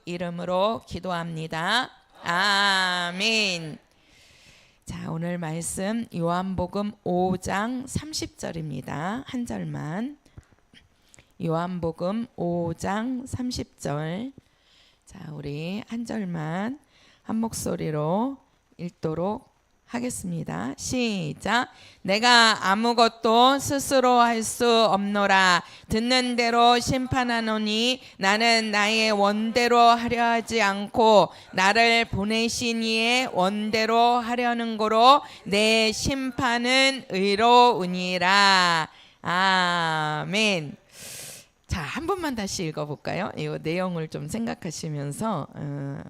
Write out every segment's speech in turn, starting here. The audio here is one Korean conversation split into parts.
이름으로 기도합니다. 아멘. 자, 오늘 말씀 요한복음 5장 30절입니다. 한 절만. 요한복음 5장 30절. 자, 우리 한 절만 한 목소리로 읽도록 하겠습니다. 시작. 내가 아무것도 스스로 할 수 없노라. 듣는 대로 심판하노니 나는 나의 원대로 하려 하지 않고 나를 보내신 이의 원대로 하려는 거로 내 심판은 의로우니라. 아멘. 자, 한 번만 다시 읽어볼까요? 이 내용을 좀 생각하시면서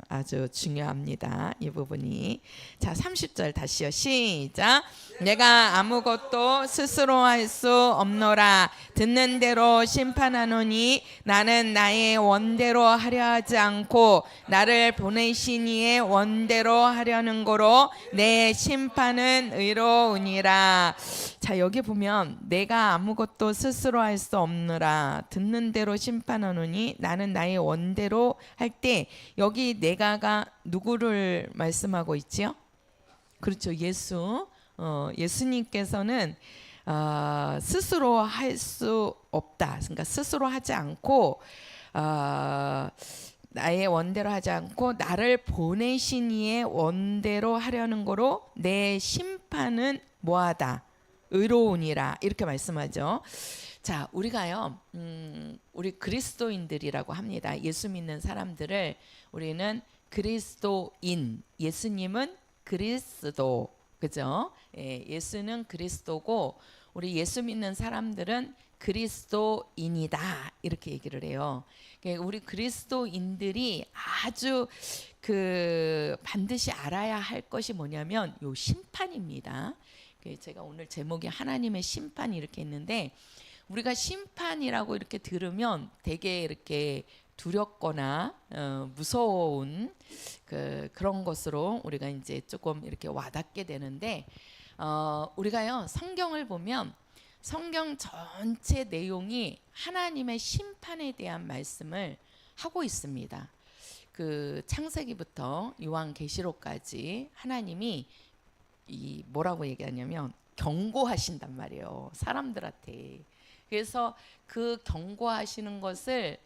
아주 중요합니다. 이 부분이. 자, 30절 다시요. 시작. 내가 아무것도 스스로 할 수 없노라. 듣는 대로 심판하노니 나는 나의 원대로 하려 하지 않고 나를 보내신 이의 원대로 하려는 거로 내 심판은 의로우니라. 자, 여기 보면 내가 아무것도 스스로 할 수 없느라 듣는 대로 심판하노니 나는 나의 원대로 할 때, 여기 내가가 누구를 말씀하고 있지요? 그렇죠, 예수. 예수님께서는 스스로 할 수 없다. 그러니까 스스로 하지 않고 나의 원대로 하지 않고 나를 보내신 이의 원대로 하려는 거로 내 심판은 뭐하다? 의로우니라. 이렇게 말씀하죠. 자, 우리가요, 우리 그리스도인들이라고 합니다. 예수 믿는 사람들을 우리는 그리스도인, 예수님은 그리스도, 그죠? 예, 예수는 그리스도고 우리 예수 믿는 사람들은 그리스도인이다, 이렇게 얘기를 해요. 우리 그리스도인들이 아주 반드시 알아야 할 것이 뭐냐면 요 심판입니다. 제가 오늘 제목이 하나님의 심판 이렇게 했는데, 우리가 심판이라고 이렇게 들으면 되게 이렇게 두렵거나 무서운 그런 것으로 우리가 이제 조금 이렇게 와닿게 되는데, 우리가요 성경을 보면 성경 전체 내용이 하나님의 심판에 대한 말씀을 하고 있습니다. 창세기부터 요한계시록까지 하나님이 뭐라고 얘기하냐면 경고하신단 말이에요, 사람들한테. 그래서 그 경고하시는 것을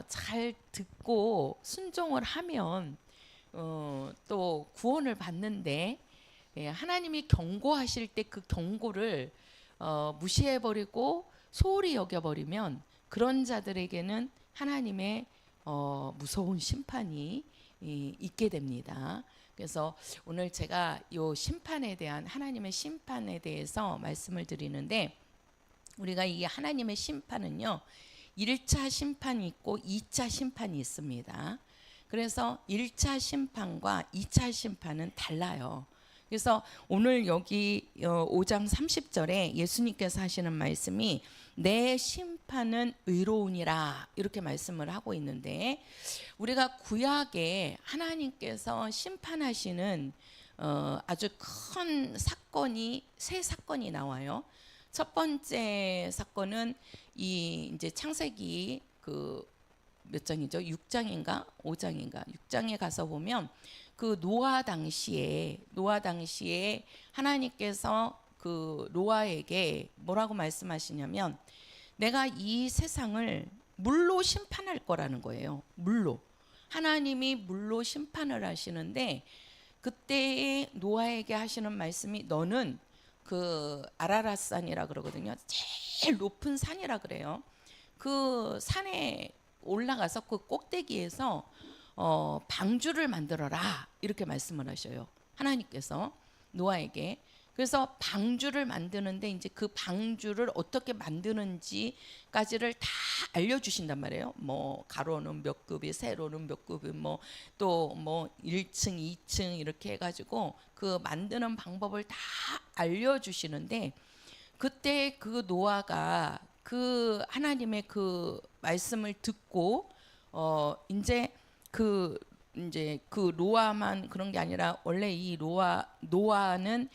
잘 듣고 순종을 하면 또 구원을 받는데, 하나님이 경고하실 때 그 경고를 무시해버리고 소홀히 여겨버리면 그런 자들에게는 하나님의 무서운 심판이 있게 됩니다. 그래서 오늘 제가 이 심판에 대한, 하나님의 심판에 대해서 말씀을 드리는데, 우리가 이 하나님의 심판은요 1차 심판이 있고 2차 심판이 있습니다. 그래서 1차 심판과 2차 심판은 달라요. 그래서 오늘 여기 5장 30절에 예수님께서 하시는 말씀이 내 심판은 의로우니라, 이렇게 말씀을 하고 있는데, 우리가 구약에 하나님께서 심판하시는 아주 큰 사건이 세 사건이 나와요. 첫 번째 사건은 이제 창세기 몇 장이죠? 6장인가 5장인가 6장에 가서 보면 노아 당시에 하나님께서 노아에게 뭐라고 말씀하시냐면 내가 이 세상을 물로 심판할 거라는 거예요. 물로. 하나님이 물로 심판을 하시는데, 그때 노아에게 하시는 말씀이 너는 아라랏산이라 그러거든요. 제일 높은 산이라 그래요. 그 산에 올라가서 그 꼭대기에서 방주를 만들어라, 이렇게 말씀을 하셔요, 하나님께서 노아에게. 그래서 방주를 만드는데 이제 그 방주를 어떻게 만드는지까지를 다 알려주신단 말이에요. 뭐 가로는 몇 급이, 세로는 몇 급이, 또 1층, 2층 이렇게 해가지고 그 만드는 방법을 다 알려주시는데, 그때 노아가 하나님의 말씀을 듣고 이제 노아만 그런 게 아니라, 원래 이 노아는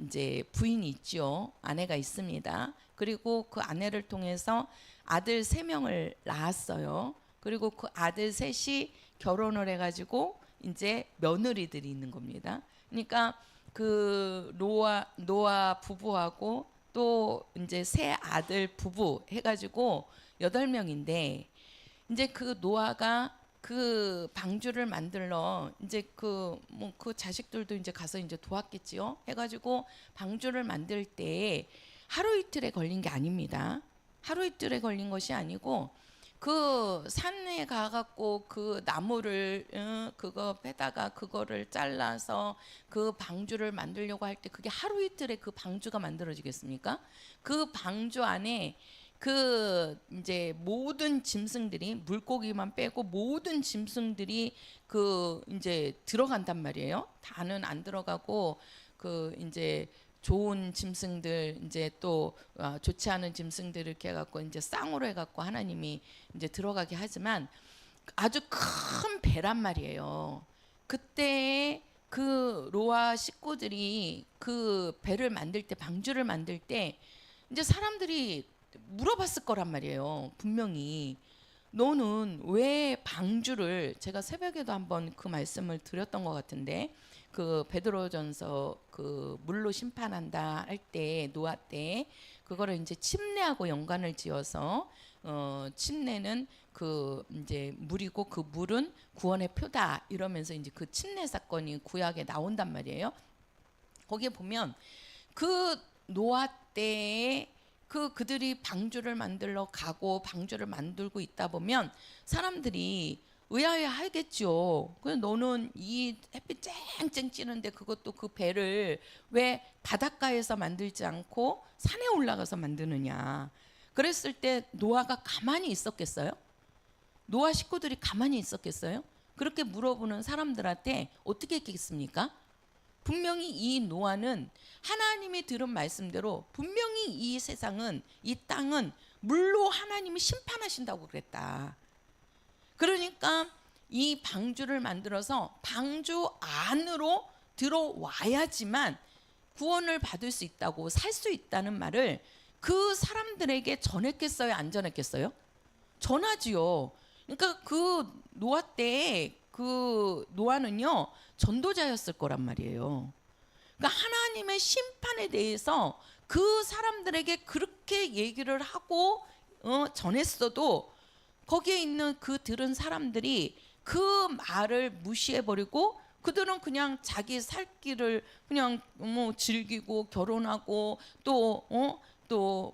이제 부인이 있죠. 아내가 있습니다. 그리고 그 아내를 통해서 아들 3명을 낳았어요. 그리고 그 아들 셋이 결혼을 해가지고 이제 며느리들이 있는 겁니다. 그러니까 그 노아 부부하고 또 이제 세 아들 부부 해가지고 8명인데 이제 그 노아가 그 방주를 만들러 이제 그 자식들도 이제 가서 이제 도왔겠지요. 해가지고 방주를 만들 때 하루 이틀에 걸린 게 아닙니다. 하루 이틀에 걸린 것이 아니고 그 산에 가갖고 그 나무를 그거 빼다가 그거를 잘라서 그 방주를 만들려고 할 때 그게 하루 이틀에 그 방주가 만들어지겠습니까? 그 방주 안에 그 이제 모든 짐승들이 물고기만 빼고 모든 짐승들이 그 이제 들어간단 말이에요. 다는 안 들어가고 그 이제 좋은 짐승들 이제 또 좋지 않은 짐승들 이렇게 해갖고 이제 쌍으로 해갖고 하나님이 이제 들어가게 하지만 아주 큰 배란 말이에요. 그때 그 노아 식구들이 그 배를 만들 때 방주를 만들 때 이제 사람들이 물어봤을 거란 말이에요. 분명히 너는 왜 방주를 제가 새벽에도 한번 그 말씀을 드렸던 것 같은데 그 베드로전서 그 물로 심판한다 할 때 노아 때 그거를 이제 침례하고 연관을 지어서 침례는 그 이제 물이고 그 물은 구원의 표다 이러면서 이제 그 침례 사건이 구약에 나온단 말이에요. 거기에 보면 그 노아 때에 그들이 방주를 만들러 가고 방주를 만들고 있다 보면 사람들이 의아해하겠죠. 그래서 너는 이 햇빛 쨍쨍 찌는데 그것도 그 배를 왜 바닷가에서 만들지 않고 산에 올라가서 만드느냐. 그랬을 때 노아가 가만히 있었겠어요? 노아 식구들이 가만히 있었겠어요? 그렇게 물어보는 사람들한테 어떻게 했겠습니까? 분명히 이 노아는 하나님이 들은 말씀대로 분명히 이 세상은 이 땅은 물로 하나님이 심판하신다고 그랬다. 그러니까 이 방주를 만들어서 방주 안으로 들어와야지만 구원을 받을 수 있다고 살 수 있다는 말을 그 사람들에게 전했겠어요? 안 전했겠어요? 전하지요. 그러니까 그 노아 때에 그 노아는요 전도자였을 거란 말이에요. 그러니까 하나님의 심판에 대해서 그 사람들에게 그렇게 얘기를 하고 전했어도 거기에 있는 그 들은 사람들이 그 말을 무시해버리고 그들은 그냥 자기 살 길을 그냥 즐기고 결혼하고 또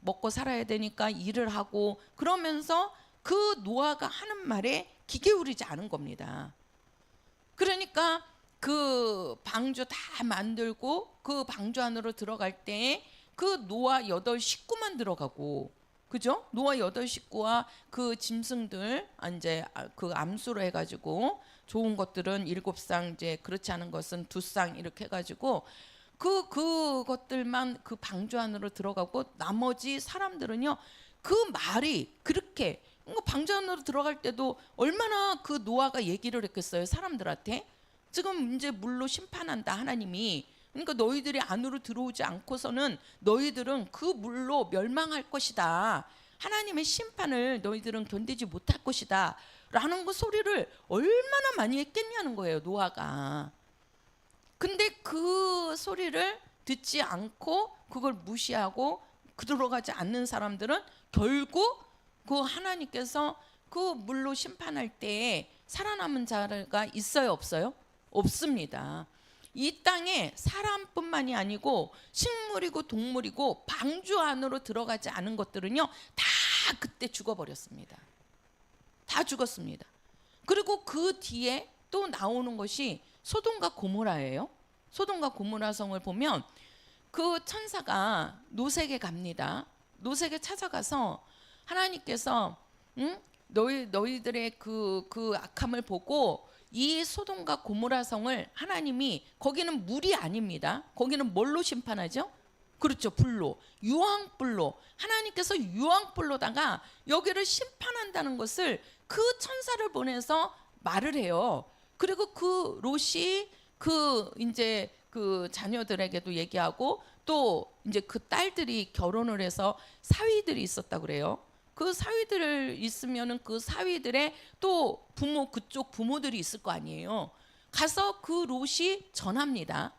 먹고 살아야 되니까 일을 하고 그러면서 그 노아가 하는 말에 귀 기울이지 않은 겁니다. 그러니까 그 방주 다 만들고 그 방주 안으로 들어갈 때 그 노아 8 식구만 들어가고 그죠? 노아 8 식구와 그 짐승들 이제 그 암수로 해가지고 좋은 것들은 7쌍 이제 그렇지 않은 것은 2쌍 이렇게 해가지고 그것들만 그 방주 안으로 들어가고 나머지 사람들은요 그 말이 그렇게 방주 안으로 들어갈 때도 얼마나 그 노아가 얘기를 했겠어요 사람들한테. 지금 이제 물로 심판한다 하나님이. 그러니까 너희들이 안으로 들어오지 않고서는 너희들은 그 물로 멸망할 것이다. 하나님의 심판을 너희들은 견디지 못할 것이다 라는 그 소리를 얼마나 많이 했겠냐는 거예요 노아가. 근데 그 소리를 듣지 않고 그걸 무시하고 들어가지 않는 사람들은 결국 그 하나님께서 그 물로 심판할 때에 살아남은 자가 있어요 없어요? 없습니다. 이 땅에 사람뿐만이 아니고 식물이고 동물이고 방주 안으로 들어가지 않은 것들은요 다 그때 죽어버렸습니다. 다 죽었습니다. 그리고 그 뒤에 또 나오는 것이 소돔과 고모라예요. 소돔과 고모라 성을 보면 그 천사가 롯에게 갑니다. 롯에게 찾아가서 하나님께서 너희들의 그 악함을 보고 이 소돔과 고모라 성을 하나님이 거기는 물이 아닙니다. 거기는 뭘로 심판하죠? 그렇죠. 불로. 유황불로. 하나님께서 유황불로다가 여기를 심판한다는 것을 그 천사를 보내서 말을 해요. 그리고 그 롯이 그 이제 그 자녀들에게도 얘기하고 또 이제 그 딸들이 결혼을 해서 사위들이 있었다 그래요. 그 사위들 있으면은 그 사위들의 또 부모, 그쪽 부모들이 있을 거 아니에요. 가서 그 롯이 전합니다.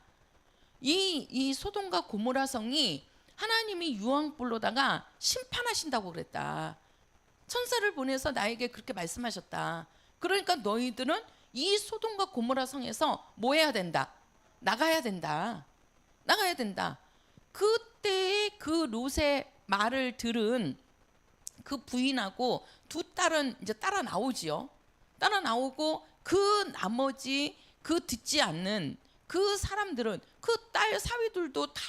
이 소돔과 고모라 성이 하나님이 유황불로다가 심판하신다고 그랬다. 천사를 보내서 나에게 그렇게 말씀하셨다. 그러니까 너희들은 이 소돔과 고모라 성에서 뭐 해야 된다? 나가야 된다. 나가야 된다. 그때의 그 롯의 말을 들은 그 부인하고 두 딸은 이제 따라 나오지요. 따라 나오고 그 나머지 그 듣지 않는 그 사람들은 그 딸 사위들도 다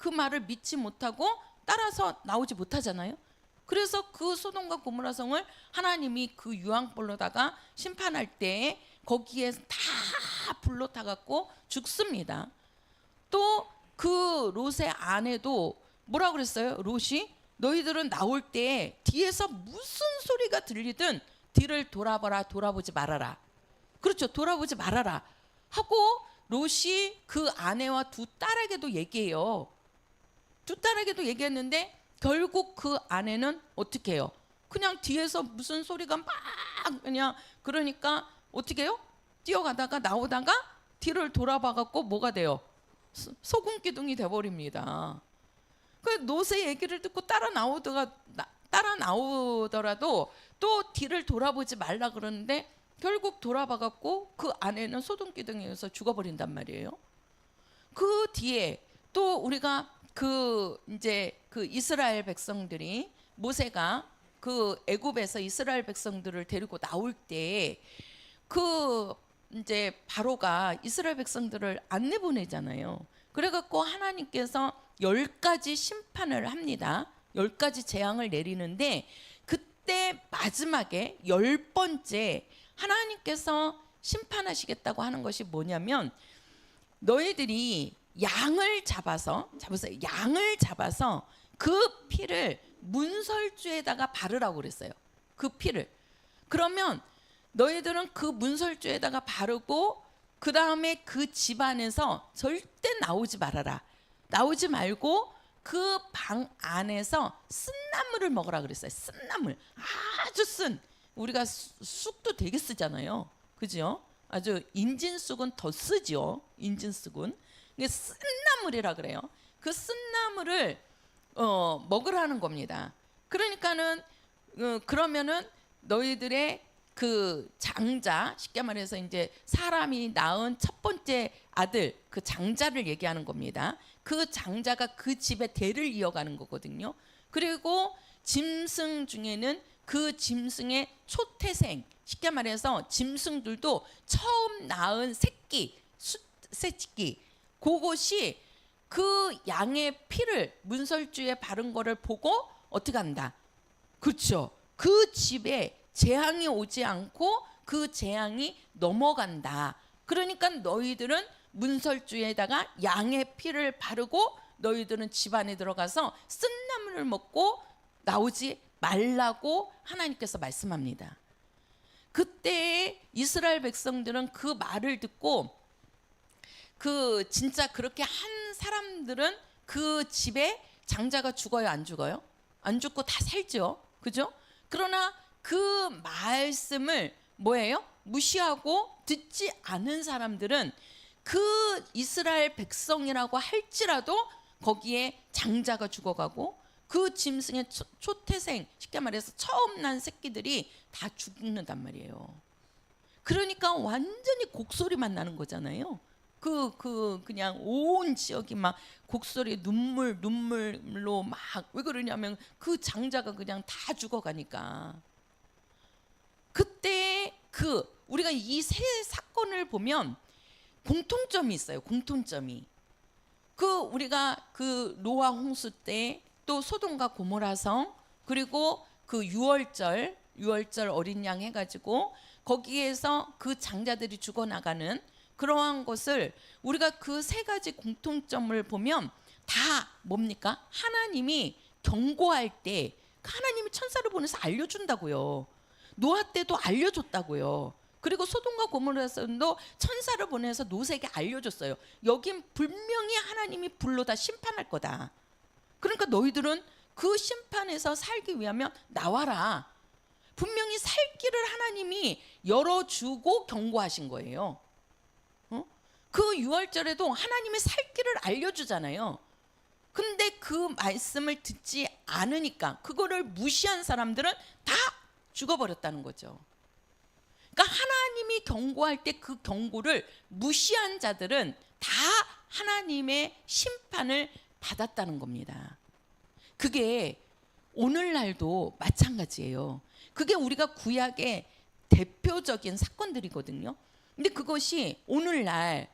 그 말을 믿지 못하고 따라서 나오지 못하잖아요. 그래서 그 소돔과 고모라 성을 하나님이 그 유황불로다가 심판할 때 거기에 다 불로 타갖고 죽습니다. 또 그 롯의 아내도 뭐라 그랬어요? 롯이 너희들은 나올 때 뒤에서 무슨 소리가 들리든 뒤를 돌아봐라, 돌아보지 말아라. 그렇죠, 돌아보지 말아라 하고 롯이 그 아내와 두 딸에게도 얘기해요. 두 딸에게도 얘기했는데 결국 그 아내는 어떻게 해요? 그냥 뒤에서 무슨 소리가 막 그냥 그러니까 어떻게 해요? 뛰어가다가 나오다가 뒤를 돌아봐갖고 뭐가 돼요? 소금 기둥이 돼버립니다. 그 롯의 얘기를 듣고 따라 나오더라도 또 뒤를 돌아보지 말라 그러는데 결국 돌아봐갖고 그 아내는 소금 기둥에서 죽어버린단 말이에요. 그 뒤에 또 우리가 그 이제 그 이스라엘 백성들이 모세가 그 애굽에서 이스라엘 백성들을 데리고 나올 때 그 이제 바로가 이스라엘 백성들을 안 내보내잖아요. 그래갖고 하나님께서 10가지 심판을 합니다. 10가지 재앙을 내리는데 그때 마지막에 10번째 하나님께서 심판하시겠다고 하는 것이 뭐냐면 너희들이 양을 잡아서 그 피를 문설주에다가 바르라고 그랬어요. 그 피를. 그러면 너희들은 그 문설주에다가 바르고 그 다음에 그 집안에서 절대 나오지 말아라. 나오지 말고 그 방 안에서 쓴나물을 먹으라 그랬어요. 쓴나물. 아주 쓴. 우리가 쑥도 되게 쓰잖아요. 그죠? 아주 인진쑥은 더 쓰죠. 인진쑥은. 이게 쓴나물이라 그래요. 그 쓴나물을 먹으라는 겁니다. 그러니까는 그러면은 너희들의 그 장자, 쉽게 말해서 이제 사람이 낳은 첫 번째 아들, 그 장자를 얘기하는 겁니다. 그 장자가 그 집의 대를 이어가는 거거든요. 그리고 짐승 중에는 그 짐승의 초태생, 쉽게 말해서 짐승들도 처음 낳은 새끼, 그것이 그 양의 피를 문설주에 바른 거를 보고 어떻게 한다? 그렇죠. 그 집에 재앙이 오지 않고 그 재앙이 넘어간다. 그러니까 너희들은 문설주에다가 양의 피를 바르고 너희들은 집 안에 들어가서 쓴나물을 먹고 나오지 말라고 하나님께서 말씀합니다. 그때 이스라엘 백성들은 그 말을 듣고 그 진짜 그렇게 한 사람들은 그 집에 장자가 죽어요, 안 죽어요? 안 죽고 다 살죠. 그죠? 그러나 그 말씀을 뭐예요? 무시하고 듣지 않은 사람들은 그 이스라엘 백성이라고 할지라도 거기에 장자가 죽어가고 그 짐승의 초태생, 쉽게 말해서 처음 난 새끼들이 다 죽는단 말이에요. 그러니까 완전히 곡소리만 나는 거잖아요. 그냥 온 지역이 막 곡소리 눈물로 막 왜 그러냐면 그 장자가 그냥 다 죽어가니까. 그때 우리가 이 세 사건을 보면 공통점이 있어요. 공통점이. 우리가 그 노아 홍수 때 또 소돔과 고모라 성 그리고 그 유월절 어린 양 해가지고 거기에서 그 장자들이 죽어나가는 그러한 것을 우리가 그 세 가지 공통점을 보면 다 뭡니까? 하나님이 경고할 때 하나님이 천사를 보내서 알려준다고요. 노아 때도 알려줬다고요. 그리고 소돔과 고모라성도 천사를 보내서 롯에게 알려줬어요. 여긴 분명히 하나님이 불로 다 심판할 거다. 그러니까 너희들은 그 심판에서 살기 위하면 나와라. 분명히 살 길을 하나님이 열어주고 경고하신 거예요. 그 유월절에도 하나님의 살 길을 알려주잖아요. 근데 그 말씀을 듣지 않으니까, 그거를 무시한 사람들은 다 죽어버렸다는 거죠. 그러니까 하나님이 경고할 때 그 경고를 무시한 자들은 다 하나님의 심판을 받았다는 겁니다. 그게 오늘날도 마찬가지예요. 그게 우리가 구약의 대표적인 사건들이거든요. 근데 그것이 오늘날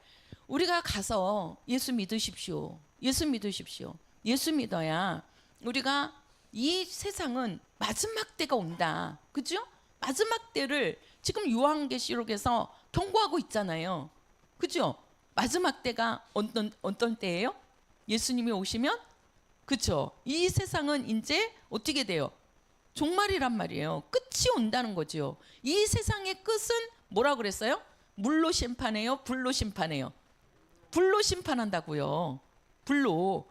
우리가 가서 예수 믿으십시오. 예수 믿으십시오. 예수 믿어야 우리가 이 세상은 마지막 때가 온다. 그죠? 마지막 때를 지금 요한계시록에서 경고하고 있잖아요. 그죠? 마지막 때가 어떤 때예요? 예수님이 오시면, 그죠? 이 세상은 이제 어떻게 돼요? 종말이란 말이에요. 끝이 온다는 거죠. 이 세상의 끝은 뭐라고 그랬어요? 물로 심판해요? 불로 심판해요? 불로 심판한다고요. 불로.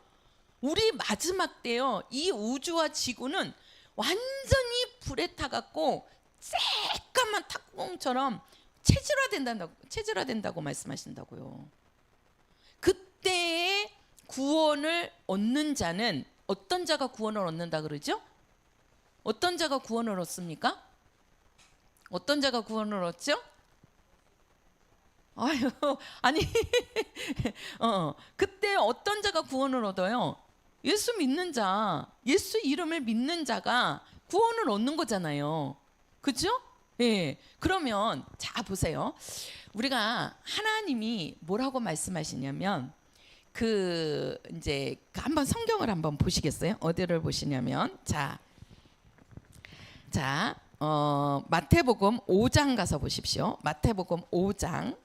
우리 마지막 때요, 이 우주와 지구는 완전히 불에 타갖고 새까만 탁구공처럼 체질화된다고 말씀하신다고요. 그때의 구원을 얻는 자는, 어떤 자가 구원을 얻는다 그러죠? 어떤 자가 구원을 얻습니까? 어떤 자가 구원을 얻죠? 아유, 아니, 그때 어떤 자가 구원을 얻어요? 예수 믿는 자, 예수 이름을 믿는 자가 구원을 얻는 거잖아요. 그죠? 예. 그러면 자 보세요. 우리가 하나님이 뭐라고 말씀하시냐면, 이제 한번 성경을 한번 보시겠어요? 어디를 보시냐면, 마태복음 5장 가서 보십시오. 마태복음 5장.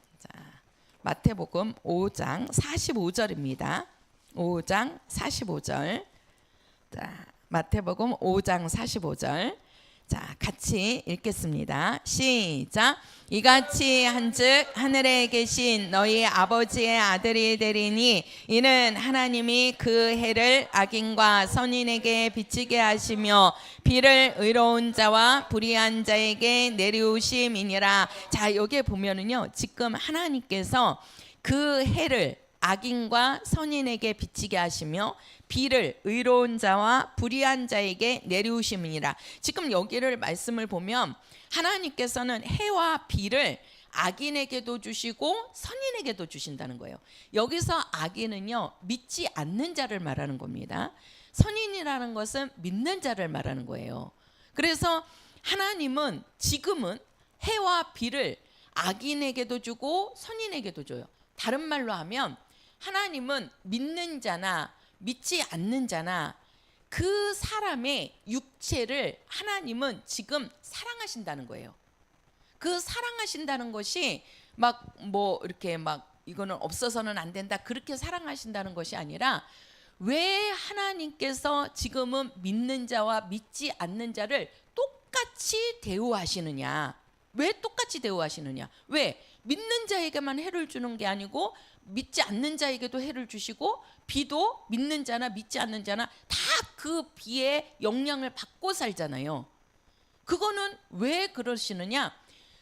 마태복음 5장 45절입니다. 5장 45절. 자, 마태복음 5장 45절. 자, 같이 읽겠습니다. 시작. 이같이 한즉 하늘에 계신 너희 아버지의 아들이 되리니, 이는 하나님이 그 해를 악인과 선인에게 비치게 하시며 비를 의로운 자와 불의한 자에게 내리우심이니라. 자, 여기에 보면은요, 지금 하나님께서 그 해를 악인과 선인에게 비치게 하시며 비를 의로운 자와 불의한 자에게 내리우심이니라. 지금 여기를 말씀을 보면 하나님께서는 해와 비를 악인에게도 주시고 선인에게도 주신다는 거예요. 여기서 악인은요, 믿지 않는 자를 말하는 겁니다. 선인이라는 것은 믿는 자를 말하는 거예요. 그래서 하나님은 지금은 해와 비를 악인에게도 주고 선인에게도 줘요. 다른 말로 하면 하나님은 믿는 자나 믿지 않는 자나 그 사람의 육체를 하나님은 지금 사랑하신다는 거예요. 그 사랑하신다는 것이 이렇게 이거는 없어서는 안 된다, 그렇게 사랑하신다는 것이 아니라, 왜 하나님께서 지금은 믿는 자와 믿지 않는 자를 똑같이 대우하시느냐? 왜 똑같이 대우하시느냐? 왜? 믿는 자에게만 해를 주는 게 아니고 믿지 않는 자에게도 해를 주시고, 비도 믿는 자나 믿지 않는 자나 다 그 비의 영향을 받고 살잖아요. 그거는 왜 그러시느냐?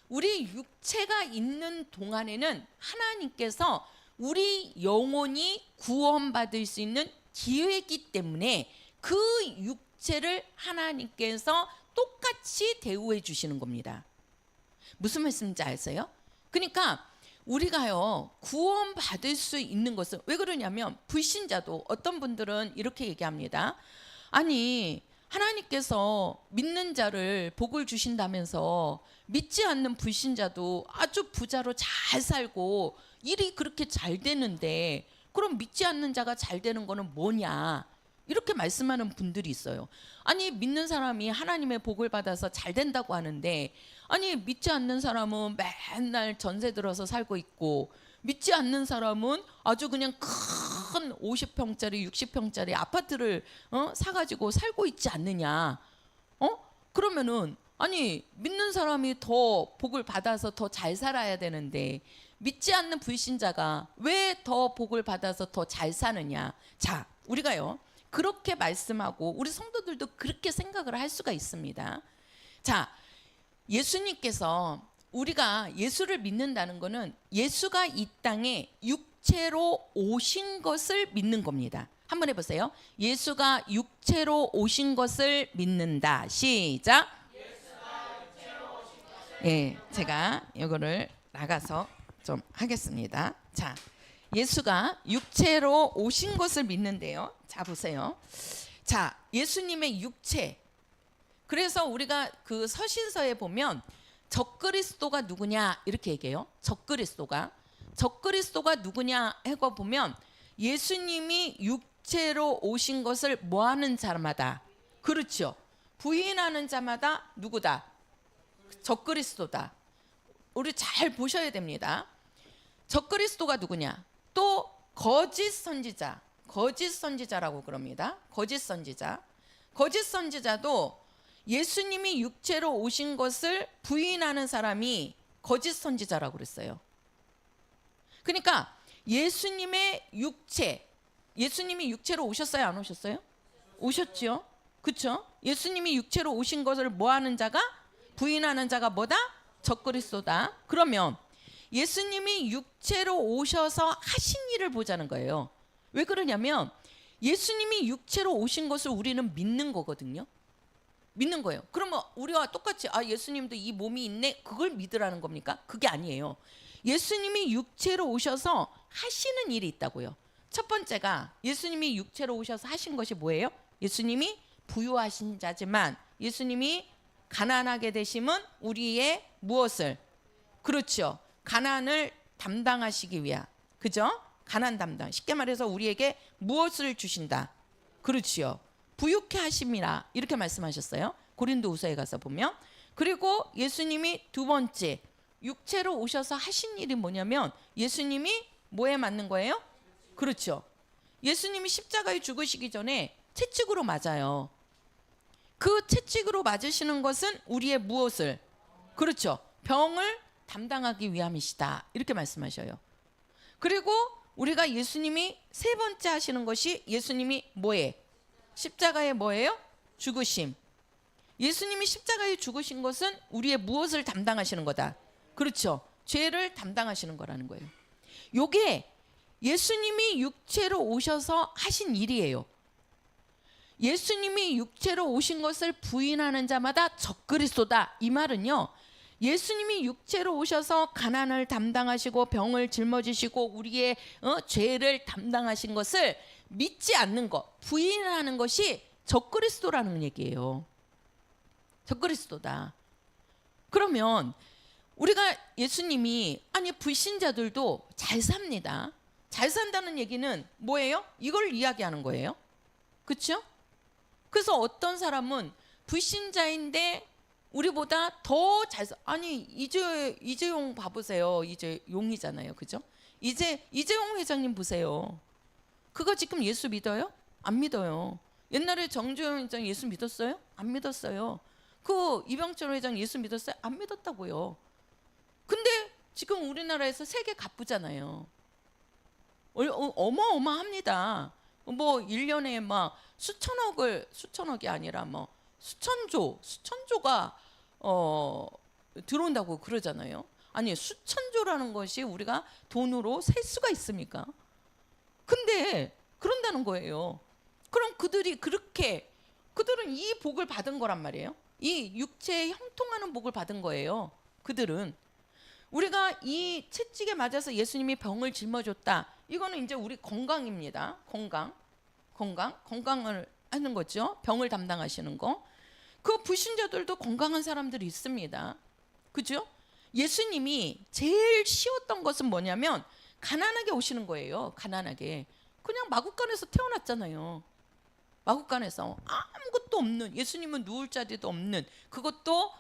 우리 육체가 있는 동안에는 하나님께서 우리 영혼이 구원받을 수 있는 기회이기 때문에 그 육체를 하나님께서 똑같이 대우해 주시는 겁니다. 무슨 말씀인지 아세요? 그러니까 우리가요, 구원받을 수 있는 것은, 왜 그러냐면 불신자도, 어떤 분들은 이렇게 얘기합니다. 아니, 하나님께서 믿는 자를 복을 주신다면서 믿지 않는 불신자도 아주 부자로 잘 살고 일이 그렇게 잘 되는데, 그럼 믿지 않는 자가 잘 되는 거는 뭐냐, 이렇게 말씀하는 분들이 있어요. 아니, 믿는 사람이 하나님의 복을 받아서 잘 된다고 하는데, 아니, 믿지 않는 사람은 맨날 전세 들어서 살고 있고, 믿지 않는 사람은 아주 그냥 큰 50평짜리 60평짜리 아파트를 사가지고 살고 있지 않느냐. 그러면은 아니, 믿는 사람이 더 복을 받아서 더 잘 살아야 되는데 믿지 않는 불신자가 왜 더 복을 받아서 더 잘 사느냐. 자, 우리가요, 그렇게 말씀하고 우리 성도들도 그렇게 생각을 할 수가 있습니다. 자, 예수님께서 우리가 예수를 믿는다는 것은 예수가 이 땅에 육체로 오신 것을 믿는 겁니다. 한번 해보세요. 예수가 육체로 오신 것을 믿는다. 시작. 예, 제가 이거를 나가서 좀 하겠습니다. 자, 예수가 육체로 오신 것을 믿는데요. 자, 보세요. 자, 예수님의 육체. 그래서 우리가 그 서신서에 보면 적그리스도가 누구냐 이렇게 얘기해요. 적그리스도가 누구냐 하고 보면 예수님이 육체로 오신 것을 뭐 하는 자마다, 그렇죠, 부인하는 자마다 누구다? 적그리스도다. 우리 잘 보셔야 됩니다. 적그리스도가 누구냐? 또 거짓 선지자라고 그럽니다. 거짓 선지자도 예수님이 육체로 오신 것을 부인하는 사람이 거짓 선지자라고 그랬어요. 그러니까 예수님이 육체로 오셨어요, 안 오셨어요? 오셨죠. 그렇죠? 예수님이 육체로 오신 것을 뭐 하는 자가? 부인하는 자가 뭐다? 적그리스도다. 그러면 예수님이 육체로 오셔서 하신 일을 보자는 거예요. 왜 그러냐면 예수님이 육체로 오신 것을 우리는 믿는 거거든요. 믿는 거예요. 그러면 우리와 똑같이 예수님도 이 몸이 있네, 그걸 믿으라는 겁니까? 그게 아니에요. 예수님이 육체로 오셔서 하시는 일이 있다고요. 첫 번째가 예수님이 육체로 오셔서 하신 것이 뭐예요? 예수님이 부유하신 자지만 예수님이 가난하게 되심은 우리의 무엇을? 그렇죠, 가난을 담당하시기 위한, 그죠? 가난 담당. 쉽게 말해서 우리에게 무엇을 주신다? 그렇지요, 부유케 하심이라 이렇게 말씀하셨어요. 고린도후서에 가서 보면. 그리고 예수님이 두 번째 육체로 오셔서 하신 일이 뭐냐면 예수님이 뭐에 맞는 거예요? 그렇죠, 예수님이 십자가에 죽으시기 전에 채찍으로 맞아요. 그 채찍으로 맞으시는 것은 우리의 무엇을? 그렇죠, 병을 담당하기 위함이시다 이렇게 말씀하셔요. 그리고 우리가 예수님이 세 번째 하시는 것이 예수님이 뭐에? 십자가에 뭐예요? 죽으심. 예수님이 십자가에 죽으신 것은 우리의 무엇을 담당하시는 거다? 그렇죠, 죄를 담당하시는 거라는 거예요. 요게 예수님이 육체로 오셔서 하신 일이에요. 예수님이 육체로 오신 것을 부인하는 자마다 적그리스도다. 이 말은요, 예수님이 육체로 오셔서 가난을 담당하시고 병을 짊어지시고 우리의 죄를 담당하신 것을 믿지 않는 것, 부인하는 것이 적그리스도라는 얘기예요. 적그리스도다. 그러면 우리가 예수님이, 아니 불신자들도 잘 삽니다. 잘 산다는 얘기는 뭐예요? 이걸 이야기하는 거예요. 그렇죠? 그래서 어떤 사람은 불신자인데 우리보다 더 잘 사. 아니 이재용 봐보세요. 이재용이잖아요, 그죠? 이재용 회장님 보세요. 그거 지금 예수 믿어요? 안 믿어요. 옛날에 정주영 회장 예수 믿었어요? 안 믿었어요. 그 이병철 회장 예수 믿었어요? 안 믿었다고요. 근데 지금 우리나라에서 세계 갑부잖아요. 어마어마합니다. 뭐 1년에 막 수천억이 아니라 뭐 수천조가 들어온다고 그러잖아요. 아니 수천조라는 것이 우리가 돈으로 셀 수가 있습니까? 근데 그런다는 거예요. 그럼 그들은 이 복을 받은 거란 말이에요. 이 육체에 형통하는 복을 받은 거예요. 그들은. 우리가 이 채찍에 맞아서 예수님이 병을 짊어졌다. 이거는 이제 우리 건강입니다. 건강을 하는 거죠. 병을 담당하시는 거. 그 불신자들도 건강한 사람들이 있습니다. 그죠? 예수님이 제일 쉬웠던 것은 뭐냐면 가난하게 오시는 거예요. 가난하게. 그냥 마구간에서 태어났잖아요. 마구간에서 아무것도 없는, 예수님은 누울 자리도 없는, 그것도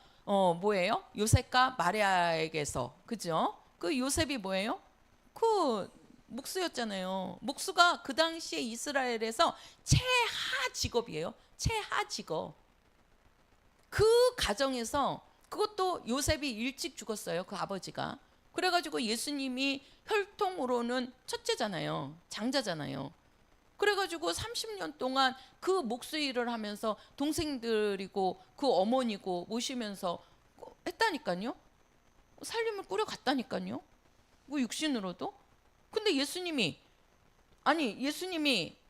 뭐예요? 요셉과 마리아에게서. 그죠? 그 요셉이 뭐예요? 그 목수였잖아요. 목수가 그 당시에 이스라엘에서 최하 직업이에요. 최하 직업. 그 가정에서, 그것도 요셉이 일찍 죽었어요. 그 아버지가. 그래가지고 예수님이 혈통으로는 첫째잖아요. 장자잖아요. 그래가지고 30년 동안 그 목수일을 하면서 동생들이고 그 어머니고 모시면서 했다니까요. 살림을 꾸려갔다니까요. 뭐 육신으로도. 근데 예수님이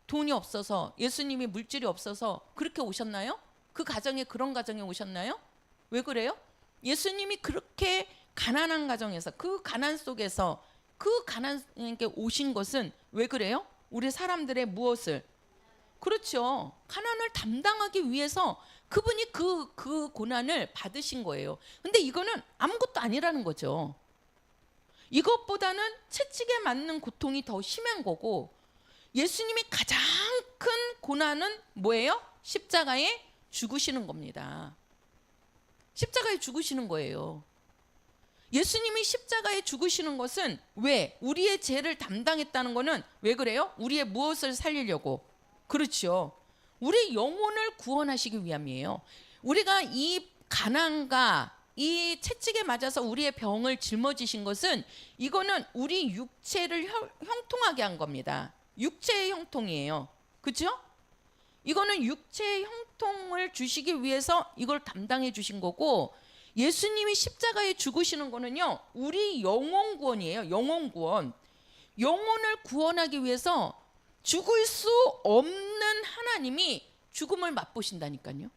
돈이 없어서, 예수님이 물질이 없어서 그렇게 오셨나요? 그 가정에, 그런 가정에 오셨나요? 왜 그래요? 예수님이 그렇게 가난한 가정에서, 그 가난 속에서, 그 가난하게 오신 것은 왜 그래요? 우리 사람들의 무엇을? 그렇죠. 가난을 담당하기 위해서 그분이 그 고난을 받으신 거예요. 근데 이거는 아무것도 아니라는 거죠. 이것보다는 채찍에 맞는 고통이 더 심한 거고, 예수님이 가장 큰 고난은 뭐예요? 십자가에 죽으시는 겁니다. 십자가에 죽으시는 거예요. 예수님이 십자가에 죽으시는 것은 왜? 우리의 죄를 담당했다는 것은 왜 그래요? 우리의 무엇을 살리려고? 그렇죠. 우리 영혼을 구원하시기 위함이에요. 우리가 이 가난과 이 채찍에 맞아서 우리의 병을 짊어지신 것은, 이거는 우리 육체를 형통하게 한 겁니다. 육체의 형통이에요. 그렇죠? 이거는 육체의 형통을 주시기 위해서 이걸 담당해 주신 거고, 예수님이 십자가에 죽으시는 거는요, 우리 영혼 구원이에요. 영혼 구원. 영혼을 구원하기 위해서 죽을 수 없는 하나님이 죽음을 맛보신다니까요.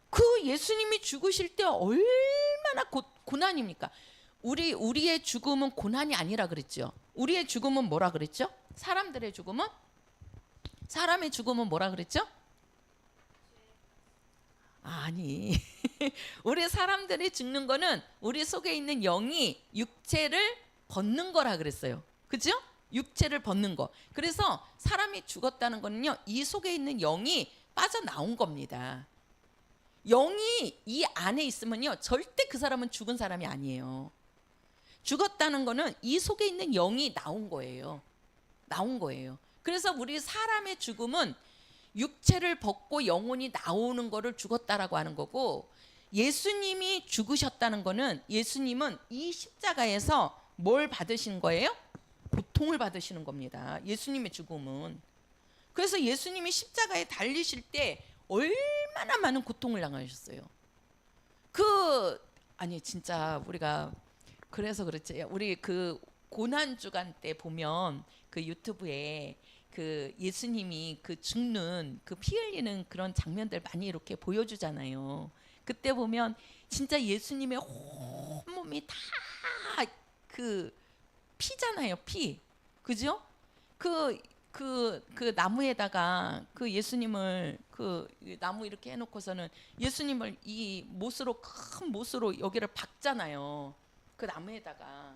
그 예수님이 죽으실 때 얼마나 고난입니까? 우리의 죽음은 고난이 아니라 그랬죠. 우리의 죽음은 뭐라 그랬죠? 사람들의 죽음은? 사람의 죽음은 뭐라 그랬죠? 아니, 우리 사람들이 죽는 거는 우리 속에 있는 영이 육체를 벗는 거라 그랬어요. 그죠? 육체를 벗는 거. 그래서 사람이 죽었다는 거는요, 이 속에 있는 영이 빠져나온 겁니다. 영이 이 안에 있으면요, 절대 그 사람은 죽은 사람이 아니에요. 죽었다는 거는 이 속에 있는 영이 나온 거예요. 나온 거예요. 그래서 우리 사람의 죽음은 육체를 벗고 영혼이 나오는 거를 죽었다라고 하는 거고, 예수님이 죽으셨다는 거는, 예수님은 이 십자가에서 뭘 받으신 거예요? 고통을 받으시는 겁니다. 예수님의 죽음은. 그래서 예수님이 십자가에 달리실 때 얼마나 많은 고통을 당하셨어요. 아니 진짜 우리가, 그래서 그렇지, 우리 그 고난 주간 때 보면 그 유튜브에 그 예수님이 그 죽는, 그 피 흘리는 그런 장면들 많이 이렇게 보여주잖아요. 그때 보면 진짜 예수님의 온몸이 다 그 피잖아요, 피. 그죠? 그 나무에다가 그 예수님을, 그 나무 이렇게 해놓고서는 예수님을 이 못으로, 큰 못으로 여기를 박잖아요. 그 나무에다가.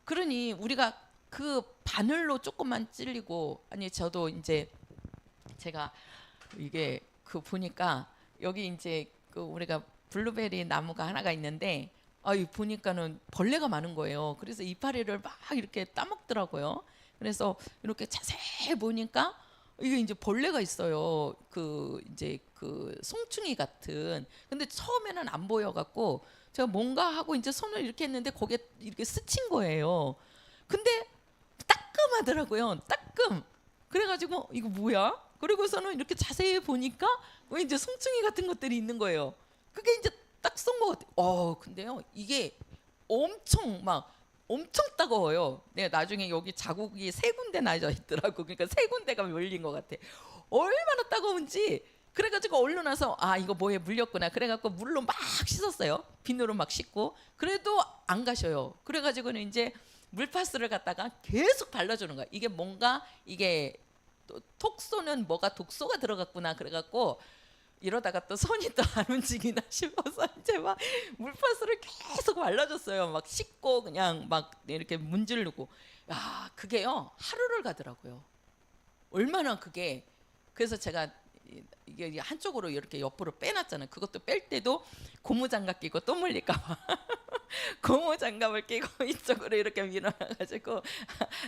그러니 우리가 그 바늘로 조금만 찔리고, 아니 저도 이제 제가 이게 그 보니까 여기 이제 그 우리가 블루베리 나무가 하나가 있는데, 보니까는 벌레가 많은 거예요. 그래서 이파리를 막 이렇게 따먹더라고요. 그래서 이렇게 자세히 보니까 이게 이제 벌레가 있어요. 그 이제 그 송충이 같은. 근데 처음에는 안 보여갖고 제가 뭔가 하고 이제 손을 이렇게 했는데 거기에 이렇게 스친 거예요. 근데 따끔하더라고요. 따끔. 그래가지고 이거 뭐야? 그리고서는 이렇게 자세히 보니까 왜 이제 송충이 같은 것들이 있는 거예요. 그게 이제 딱 쏜 것 같아요. 근데요, 이게 엄청 따가워요. 네, 나중에 여기 자국이 3군데 나져 있더라고. 그러니까 3군데가 열린 것 같아. 얼마나 따가운지. 그래가지고 얼른 와서 이거 뭐에 물렸구나. 그래갖고 물로 막 씻었어요. 비누로 막 씻고. 그래도 안 가셔요. 그래가지고는 이제 물파스를 갖다가 계속 발라주는 거야. 이게 뭔가, 이게 톡 쏘는 뭐가 독소가 들어갔구나. 그래갖고 이러다가 또 손이 또 안 움직이나 싶어서 이제 막 물파스를 계속 발라줬어요. 막 씻고 그냥 막 이렇게 문지르고. 그게요, 하루를 가더라고요. 얼마나 그게. 그래서 제가 이게 한쪽으로 이렇게 옆으로 빼놨잖아요. 그것도 뺄 때도 고무장갑 끼고 또 물릴까봐 고무장갑을 끼고 이쪽으로 이렇게 밀어놔가지고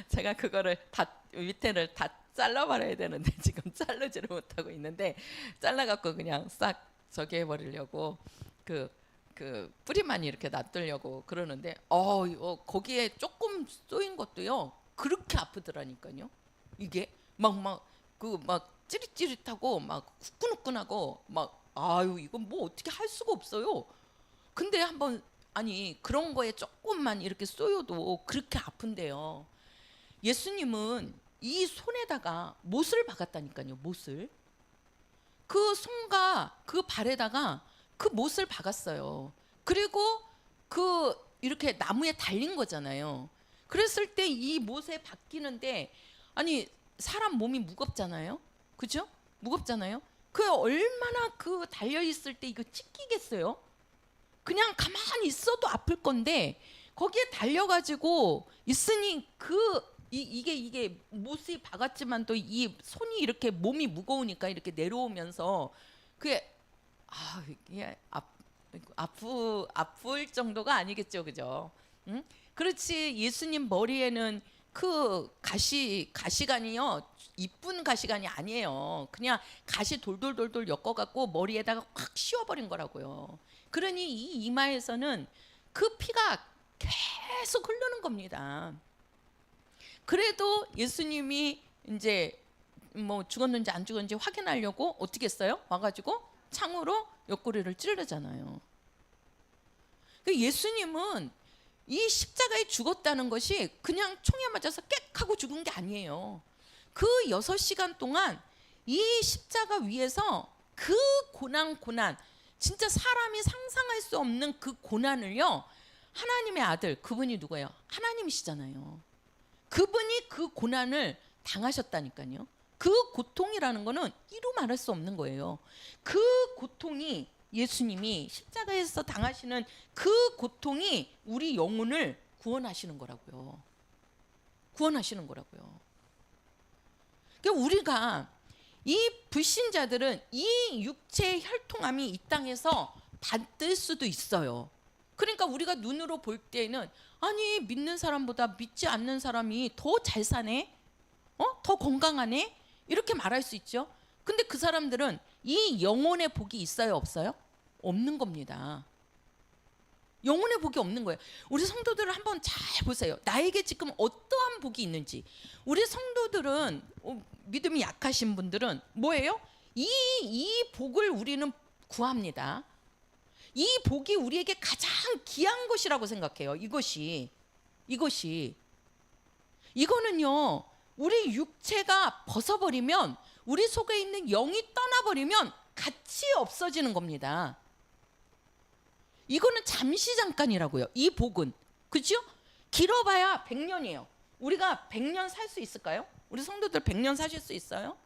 제가 그거를 다 밑에를 다 잘라버려야 되는데 지금 자르지를 못하고 있는데, 잘라갖고 그냥 싹 저기 해버리려고 그 뿌리만 이렇게 놔두려고 그러는데 거기에 조금 쏘인 것도요 그렇게 아프더라니까요. 이게 막 찌릿찌릿하고 막 후끈후끈하고 막 아유 이건 뭐 어떻게 할 수가 없어요. 근데 한번 아니 그런 거에 조금만 이렇게 쏘여도 그렇게 아픈데요. 예수님은 이 손에다가 못을 박았다니까요. 못을. 그 손과 그 발에다가 그 못을 박았어요. 그리고 그 이렇게 나무에 달린 거잖아요. 그랬을 때 이 못에 박히는데 아니 사람 몸이 무겁잖아요. 그죠? 무겁잖아요. 그 얼마나 그 달려 있을 때 이거 찢기겠어요? 그냥 가만히 있어도 아플 건데 거기에 달려가지고 있으니 이게 못이 박았지만 또 이 손이 이렇게 몸이 무거우니까 이렇게 내려오면서 그게 이게 아플 정도가 아니겠죠, 그죠? 응? 그렇지. 예수님 머리에는 그 가시관이요 이쁜 가시관이 아니에요. 그냥 가시 돌돌돌돌 엮어갖고 머리에다가 확 씌워버린 거라고요. 그러니 이 이마에서는 그 피가 계속 흐르는 겁니다. 그래도 예수님이 이제 뭐 죽었는지 안 죽었는지 확인하려고 어떻게 했어요? 와가지고 창으로 옆구리를 찌르잖아요. 예수님은 이 십자가에 죽었다는 것이 그냥 총에 맞아서 꽥 하고 죽은 게 아니에요. 그 6시간 동안 이 십자가 위에서 그 고난 진짜 사람이 상상할 수 없는 그 고난을요 하나님의 아들 그분이 누구예요? 하나님이시잖아요. 그분이 그 고난을 당하셨다니까요. 그 고통이라는 거는 이루 말할 수 없는 거예요. 그 고통이 예수님이 십자가에서 당하시는 그 고통이 우리 영혼을 구원하시는 거라고요. 구원하시는 거라고요. 그러니까 우리가 이 불신자들은 이 육체의 혈통함이 이 땅에서 받을 수도 있어요. 그러니까 우리가 눈으로 볼 때는 아니 믿는 사람보다 믿지 않는 사람이 더 잘 사네, 더 건강하네 이렇게 말할 수 있죠. 근데 그 사람들은 이 영혼의 복이 있어요, 없어요? 없는 겁니다. 영혼의 복이 없는 거예요. 우리 성도들을 한번 잘 보세요. 나에게 지금 어떠한 복이 있는지. 우리 성도들은 믿음이 약하신 분들은 뭐예요? 이 복을 우리는 구합니다. 이 복이 우리에게 가장 귀한 것이라고 생각해요. 이거는요 우리 육체가 벗어버리면 우리 속에 있는 영이 떠나버리면 같이 없어지는 겁니다. 이거는 잠시 잠깐이라고요. 이 복은. 그죠? 길어봐야 100년이에요. 우리가 100년 살 수 있을까요? 우리 성도들 100년 사실 수 있어요?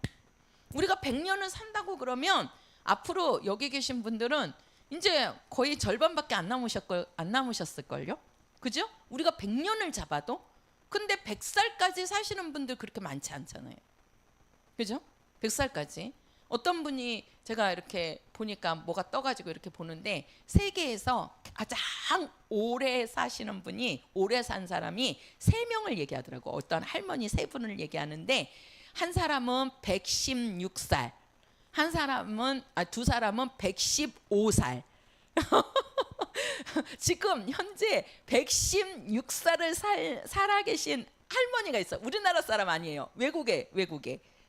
우리가 100년을 산다고 그러면 앞으로 여기 계신 분들은 이제 거의 절반밖에 안 남으셨을걸요? 그죠? 우리가 100년을 잡아도 근데 100살까지 사시는 분들 그렇게 많지 않잖아요. 그죠? 100살까지. 어떤 분이 제가 이렇게 보니까 뭐가 떠가지고 이렇게 보는데 세계에서 가장 오래 사시는 분이 오래 산 사람이 3명을 얘기하더라고. 어떤 할머니 3분을 얘기하는데 한 사람은 116살, 두 사람은 115살. 지금 현재 116살을 살아계신 할머니가 있어. 우리나라 사람 아니에요. 외국에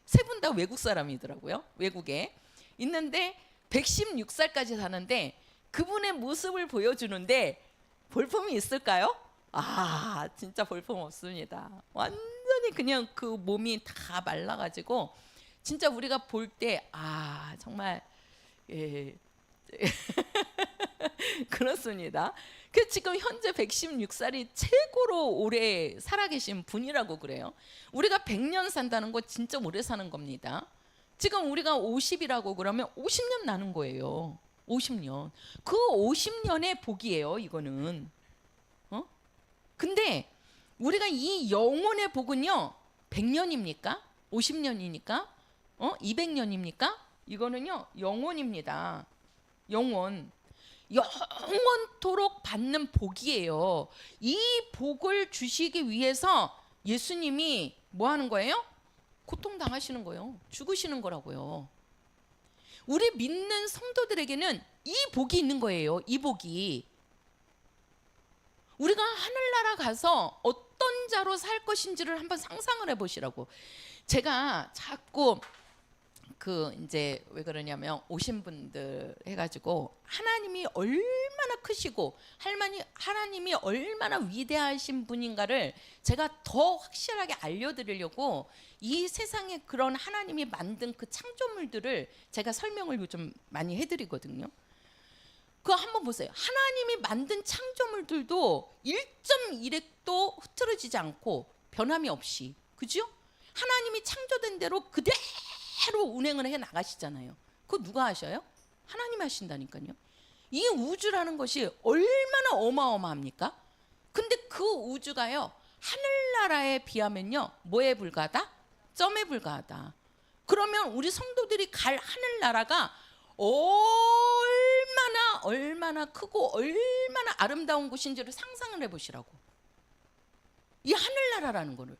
3분 다 외국 사람이더라고요. 외국에 있는데 116살까지 사는데 그분의 모습을 보여주는데 볼품이 있을까요? 진짜 볼품 없습니다. 완전히 그냥 그 몸이 다 말라가지고 진짜 우리가 볼 때 정말 그렇습니다. 그 지금 현재 116살이 최고로 오래 살아계신 분이라고 그래요. 우리가 100년 산다는 거 진짜 오래 사는 겁니다. 지금 우리가 50이라고 그러면 50년 나는 거예요. 50년. 그 50년의 복이에요, 이거는. 근데 우리가 이 영혼의 복은요, 100년입니까? 50년이니까? 200년입니까? 이거는요, 영혼입니다. 영원토록 받는 복이에요. 이 복을 주시기 위해서 예수님이 뭐 하는 거예요? 고통당하시는 거예요. 죽으시는 거라고요. 우리 믿는 성도들에게는 이 복이 있는 거예요. 이 복이. 우리가 하늘나라 가서 어떤 자로 살 것인지를 한번 상상을 해보시라고. 제가 자꾸 그 이제 왜 그러냐면 오신 분들 해가지고 하나님이 얼마나 크시고 하나님이 얼마나 위대하신 분인가를 제가 더 확실하게 알려드리려고 이 세상에 그런 하나님이 만든 그 창조물들을 제가 설명을 요즘 많이 해드리거든요. 그거 한번 보세요. 하나님이 만든 창조물들도 1.1획도 흐트러지지 않고 변함이 없이, 그죠? 하나님이 창조된 대로 그대로 운행을 해 나가시잖아요. 그거 누가 하셔요? 하나님이 하신다니까요. 이 우주라는 것이 얼마나 어마어마합니까? 근데 그 우주가요, 하늘나라에 비하면요, 뭐에 불과하다? 점에 불과하다. 그러면 우리 성도들이 갈 하늘나라가 얼마나 크고 얼마나 아름다운 곳인지를 상상을 해보시라고. 이 하늘나라라는 거를.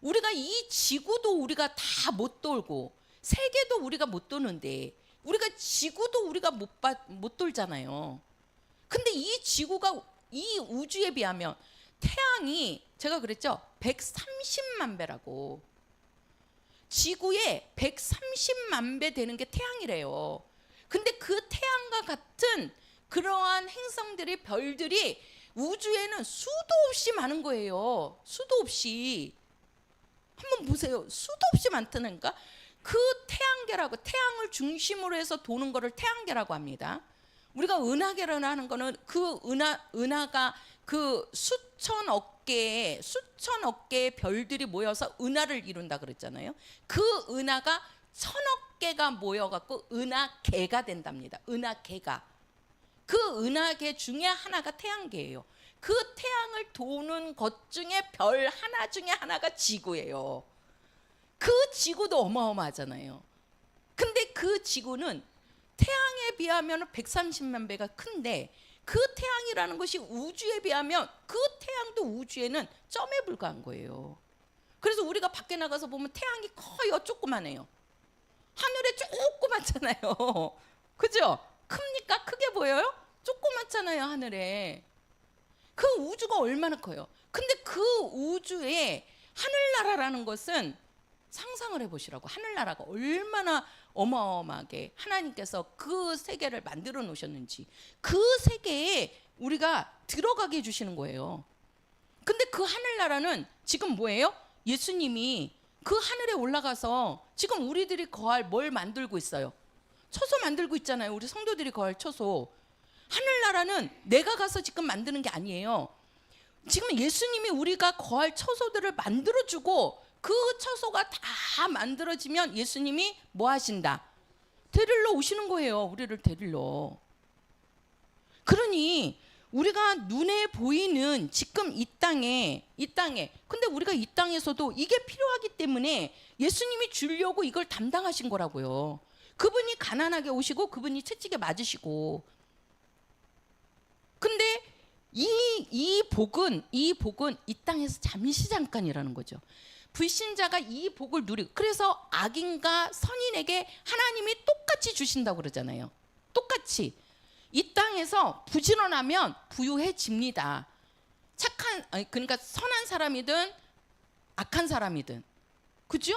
우리가 이 지구도 우리가 다 못 돌고 세계도 우리가 못 도는데, 우리가 지구도 우리가 못 돌잖아요. 근데 이 지구가 이 우주에 비하면 태양이, 제가 그랬죠, 130만 배라고. 지구에 130만 배 되는 게 태양이래요. 근데 그 태양과 같은 그러한 행성들이, 별들이 우주에는 수도 없이 많은 거예요. 수도 없이. 한번 보세요. 수도 없이 많다니까. 그 태양계라고, 태양을 중심으로 해서 도는 거를 태양계라고 합니다. 우리가 은하계라고 하는 거는 그 은하가 그 수천억 개의 별들이 모여서 은하를 이룬다 그랬잖아요. 그 은하가 1000억 개가 모여갖고 은하계가 된답니다. 은하계가. 그 은하계 중에 하나가 태양계예요. 그 태양을 도는 것 중에 별 하나 중에 하나가 지구예요. 그 지구도 어마어마하잖아요. 근데 그 지구는 태양에 비하면 130만 배가 큰데, 그 태양이라는 것이 우주에 비하면 그 태양도 우주에는 점에 불과한 거예요. 그래서 우리가 밖에 나가서 보면 태양이 커요. 조그만해요. 하늘에 조그맣잖아요. 그죠? 큽니까? 크게 보여요? 조그맣잖아요, 하늘에. 그 우주가 얼마나 커요. 근데 그 우주에 하늘나라라는 것은 상상을 해보시라고. 하늘나라가 얼마나 어마어마하게 하나님께서 그 세계를 만들어 놓으셨는지, 그 세계에 우리가 들어가게 해주시는 거예요. 근데 그 하늘나라는 지금 뭐예요? 예수님이 그 하늘에 올라가서 지금 우리들이 거할 뭘 만들고 있어요? 처소 만들고 있잖아요. 우리 성도들이 거할 처소. 하늘나라는 내가 가서 지금 만드는 게 아니에요. 지금 예수님이 우리가 거할 처소들을 만들어주고, 그 처소가 다 만들어지면 예수님이 뭐 하신다? 데리러 오시는 거예요. 우리를 데리러. 그러니 우리가 눈에 보이는 지금 이 땅에 근데 우리가 이 땅에서도 이게 필요하기 때문에 예수님이 주려고 이걸 담당하신 거라고요. 그분이 가난하게 오시고 그분이 채찍에 맞으시고. 근데 이 복은 이 땅에서 잠시 잠깐이라는 거죠. 불신자가 이 복을 누리고, 그래서 악인과 선인에게 하나님이 똑같이 주신다고 그러잖아요. 똑같이. 이 땅에서 부지런하면 부유해집니다. 그러니까 선한 사람이든 악한 사람이든. 그죠?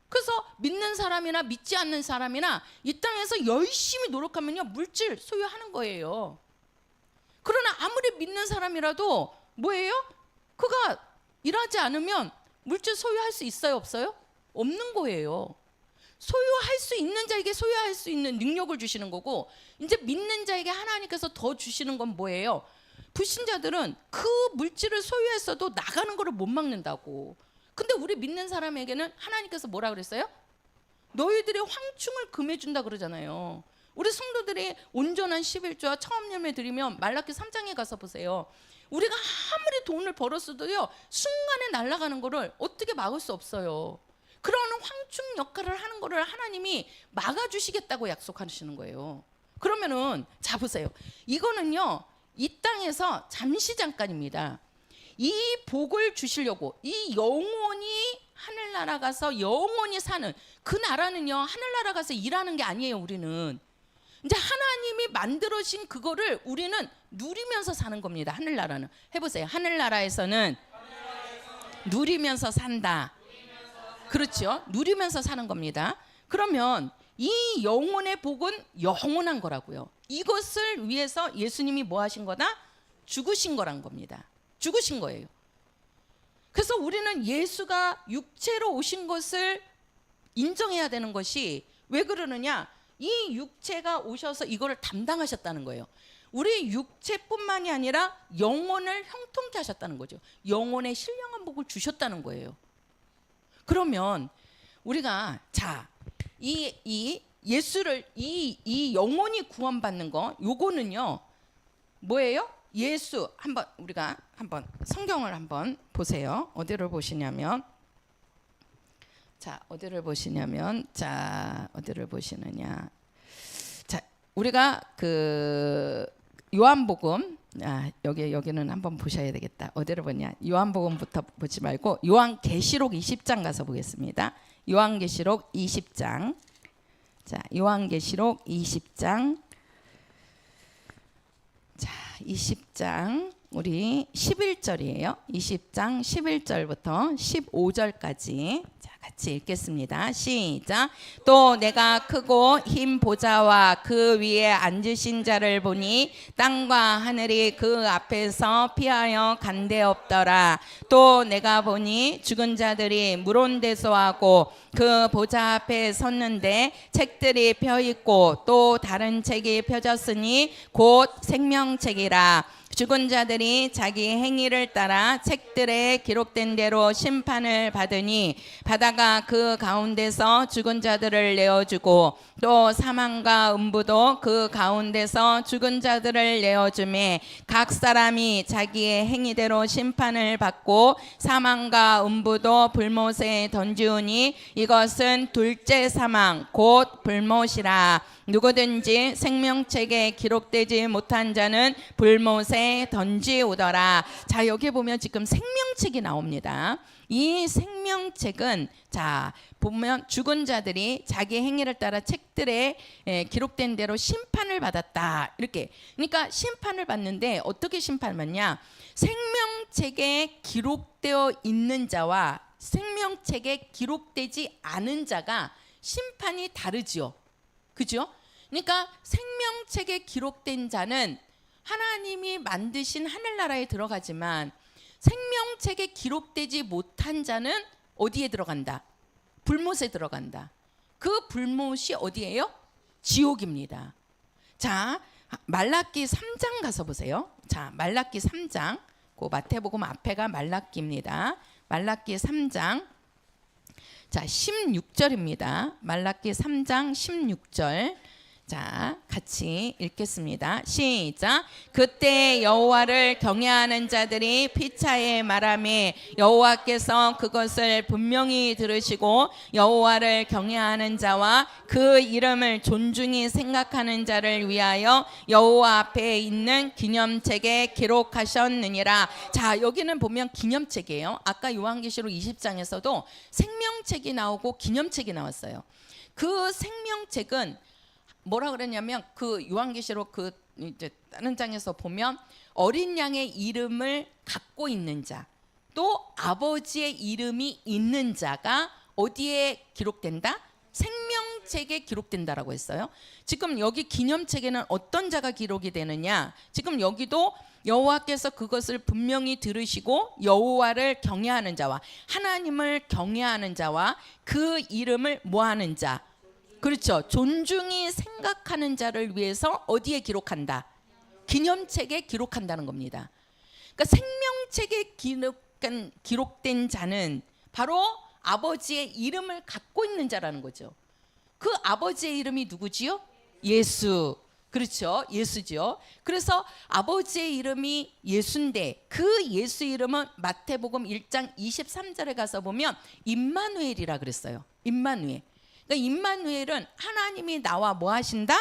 그래서 믿는 사람이나 믿지 않는 사람이나 이 땅에서 열심히 노력하면요, 물질 소유하는 거예요. 그러나 아무리 믿는 사람이라도 뭐예요? 그가 일하지 않으면 물질 소유할 수 있어요, 없어요? 없는 거예요. 소유할 수 있는 자에게 소유할 수 있는 능력을 주시는 거고, 이제 믿는 자에게 하나님께서 더 주시는 건 뭐예요? 불신자들은 그 물질을 소유했어도 나가는 거를 못 막는다고. 근데 우리 믿는 사람에게는 하나님께서 뭐라 그랬어요? 너희들이 황충을 금해준다 그러잖아요. 우리 성도들이 온전한 11조와 처음 열매 드리면 말라기 3장에 가서 보세요. 우리가 아무리 돈을 벌었어도요, 순간에 날아가는 거를 어떻게 막을 수 없어요. 그런 황충 역할을 하는 거를 하나님이 막아주시겠다고 약속하시는 거예요. 그러면은 자 보세요. 이거는요, 이 땅에서 잠시 잠깐입니다. 이 복을 주시려고, 이 영원히 하늘나라 가서 영원히 사는 그 나라는요, 하늘나라 가서 일하는 게 아니에요. 우리는 이제 하나님이 만들어진 그거를 우리는 누리면서 사는 겁니다. 하늘나라는. 해보세요. 하늘나라에서는 누리면서 산다. 그렇죠. 누리면서 사는 겁니다. 그러면 이 영혼의 복은 영원한 거라고요. 이것을 위해서 예수님이 뭐 하신 거다? 죽으신 거란 겁니다. 죽으신 거예요. 그래서 우리는 예수가 육체로 오신 것을 인정해야 되는 것이 왜 그러느냐? 이 육체가 오셔서 이거를 담당하셨다는 거예요. 우리 육체뿐만이 아니라 영혼을 형통케 하셨다는 거죠. 영혼의 신령한 복을 주셨다는 거예요. 그러면 우리가 이 예수를 이 영혼이 구원받는 거 요거는요 뭐예요? 예수 한번 우리가 한번 성경을 한번 보세요. 어디를 보시냐면 어디를 보시느냐. 자, 우리가 그 요한복음 여기는 한번 보셔야 되겠다. 어디를 보냐? 요한복음부터 보지 말고 요한계시록 20장 가서 보겠습니다. 요한계시록 20장. 자, 요한계시록 20장. 자, 20장 우리 11절이에요. 20장 11절부터 15절까지 같이 읽겠습니다. 시작. 또 내가 크고 흰 보좌와 그 위에 앉으신 자를 보니 땅과 하늘이 그 앞에서 피하여 간데 없더라. 또 내가 보니 죽은 자들이 물온대소하고 그 보좌 앞에 섰는데 책들이 펴 있고 또 다른 책이 펴졌으니 곧 생명책이라. 죽은 자들이 자기 행위를 따라 책들에 기록된 대로 심판을 받으니 바다가 그 가운데서 죽은 자들을 내어주고 또 사망과 음부도 그 가운데서 죽은 자들을 내어주매 각 사람이 자기의 행위대로 심판을 받고 사망과 음부도 불못에 던지우니 이것은 둘째 사망 곧 불못이라. 누구든지 생명책에 기록되지 못한 자는 불못에 던지우더라. 자, 여기 보면 지금 생명책이 나옵니다. 이 생명책은 보면 죽은 자들이 자기 행위를 따라 책들에 기록된 대로 심판을 받았다. 이렇게. 그러니까 심판을 받는데 어떻게 심판받냐? 생명책에 기록되어 있는 자와 생명책에 기록되지 않은 자가 심판이 다르죠. 그죠? 그러니까 생명책에 기록된 자는 하나님이 만드신 하늘나라에 들어가지만 생명책에 기록되지 못한 자는 어디에 들어간다? 불못에 들어간다. 그 불못이 어디예요? 지옥입니다. 자, 말라기 3장 가서 보세요. 자, 말라기 3장. 그 마태복음 앞에가 말라기입니다. 말라기 3장. 자, 16절입니다. 말라기 3장 16절. 자, 같이 읽겠습니다. 시작. 그때 여호와를 경외하는 자들이 피차에 말하며 여호와께서 그것을 분명히 들으시고 여호와를 경외하는 자와 그 이름을 존중히 생각하는 자를 위하여 여호와 앞에 있는 기념책에 기록하셨느니라. 자, 여기는 보면 기념책이에요. 아까 요한계시록 20장에서도 생명책이 나오고 기념책이 나왔어요. 그 생명책은 뭐라 그랬냐면 그 요한계시록 그 이제 다른 장에서 보면 어린 양의 이름을 갖고 있는 자, 또 아버지의 이름이 있는 자가 어디에 기록된다? 생명책에 기록된다라고 했어요. 지금 여기 기념책에는 어떤 자가 기록이 되느냐? 지금 여기도 여호와께서 그것을 분명히 들으시고 여호와를 경외하는 자와 하나님을 경외하는 자와 그 이름을 뭐하는 자, 그렇죠. 존중히 생각하는 자를 위해서 어디에 기록한다? 기념책에 기록한다는 겁니다. 그러니까 생명책에 기록된 자는 바로 아버지의 이름을 갖고 있는 자라는 거죠. 그 아버지의 이름이 누구지요? 예수. 그렇죠. 예수죠. 그래서 아버지의 이름이 예수인데 그 예수 이름은 마태복음 1장 23절에 가서 보면 임마누엘이라 그랬어요. 임마누엘. 그러니까 임마누엘은 하나님이 나와 뭐 하신다?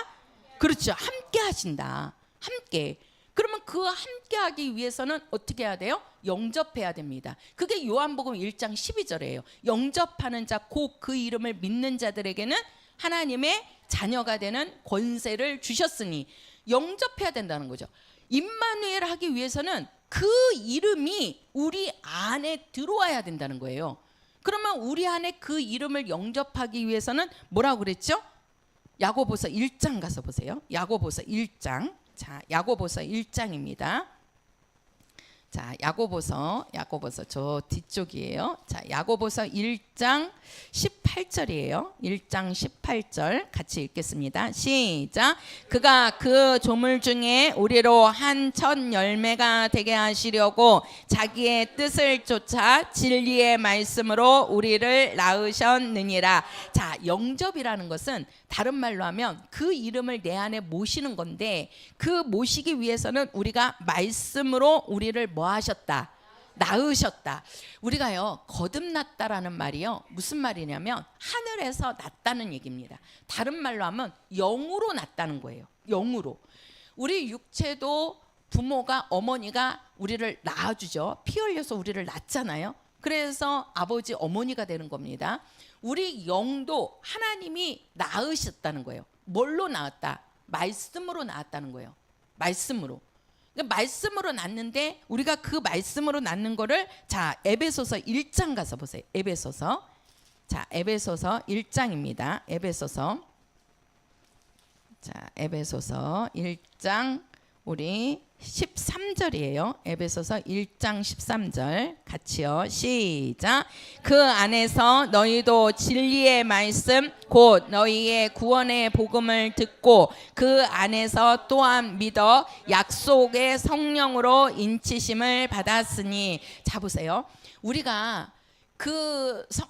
그렇죠. 함께 하신다. 함께. 그러면 그 함께 하기 위해서는 어떻게 해야 돼요? 영접해야 됩니다. 그게 요한복음 1장 12절이에요. 영접하는 자, 곧 그 이름을 믿는 자들에게는 하나님의 자녀가 되는 권세를 주셨으니 영접해야 된다는 거죠. 임마누엘 하기 위해서는 그 이름이 우리 안에 들어와야 된다는 거예요. 그러면 우리 안에 그 이름을 영접하기 위해서는 뭐라고 그랬죠? 야고보서 1장 가서 보세요. 야고보서 1장. 자, 야고보서 1장입니다. 자, 야고보서 저 뒤쪽이에요. 자, 야고보서 1장 18절이에요. 1장 18절 같이 읽겠습니다. 시작. 그가 그 조물 중에 우리로 한 첫 열매가 되게 하시려고 자기의 뜻을 쫓아 진리의 말씀으로 우리를 낳으셨느니라. 자, 영접이라는 것은 다른 말로 하면 그 이름을 내 안에 모시는 건데, 그 모시기 위해서는 우리가 말씀으로 우리를 뭐 하셨다? 낳으셨다. 우리가요, 거듭났다라는 말이요, 무슨 말이냐면 하늘에서 낳았다는 얘기입니다. 다른 말로 하면 영으로 낳았다는 거예요. 영으로. 우리 육체도 부모가, 어머니가 우리를 낳아주죠. 피 흘려서 우리를 낳잖아요. 그래서 아버지, 어머니가 되는 겁니다. 우리 영도 하나님이 낳으셨다는 거예요. 뭘로 낳았다? 말씀으로 낳았다는 거예요. 말씀으로. 그러니까 말씀으로 낳는데, 우리가 그 말씀으로 낳는 거를, 자, 에베소서 1장 가서 보세요. 에베소서. 자, 에베소서 1장입니다. 에베소서. 자, 에베소서 1장 우리 13절이에요. 에베소서 1장 13절 같이요. 시작. 그 안에서 너희도 진리의 말씀 곧 너희의 구원의 복음을 듣고 그 안에서 또한 믿어 약속의 성령으로 인치심을 받았으니. 자, 보세요. 우리가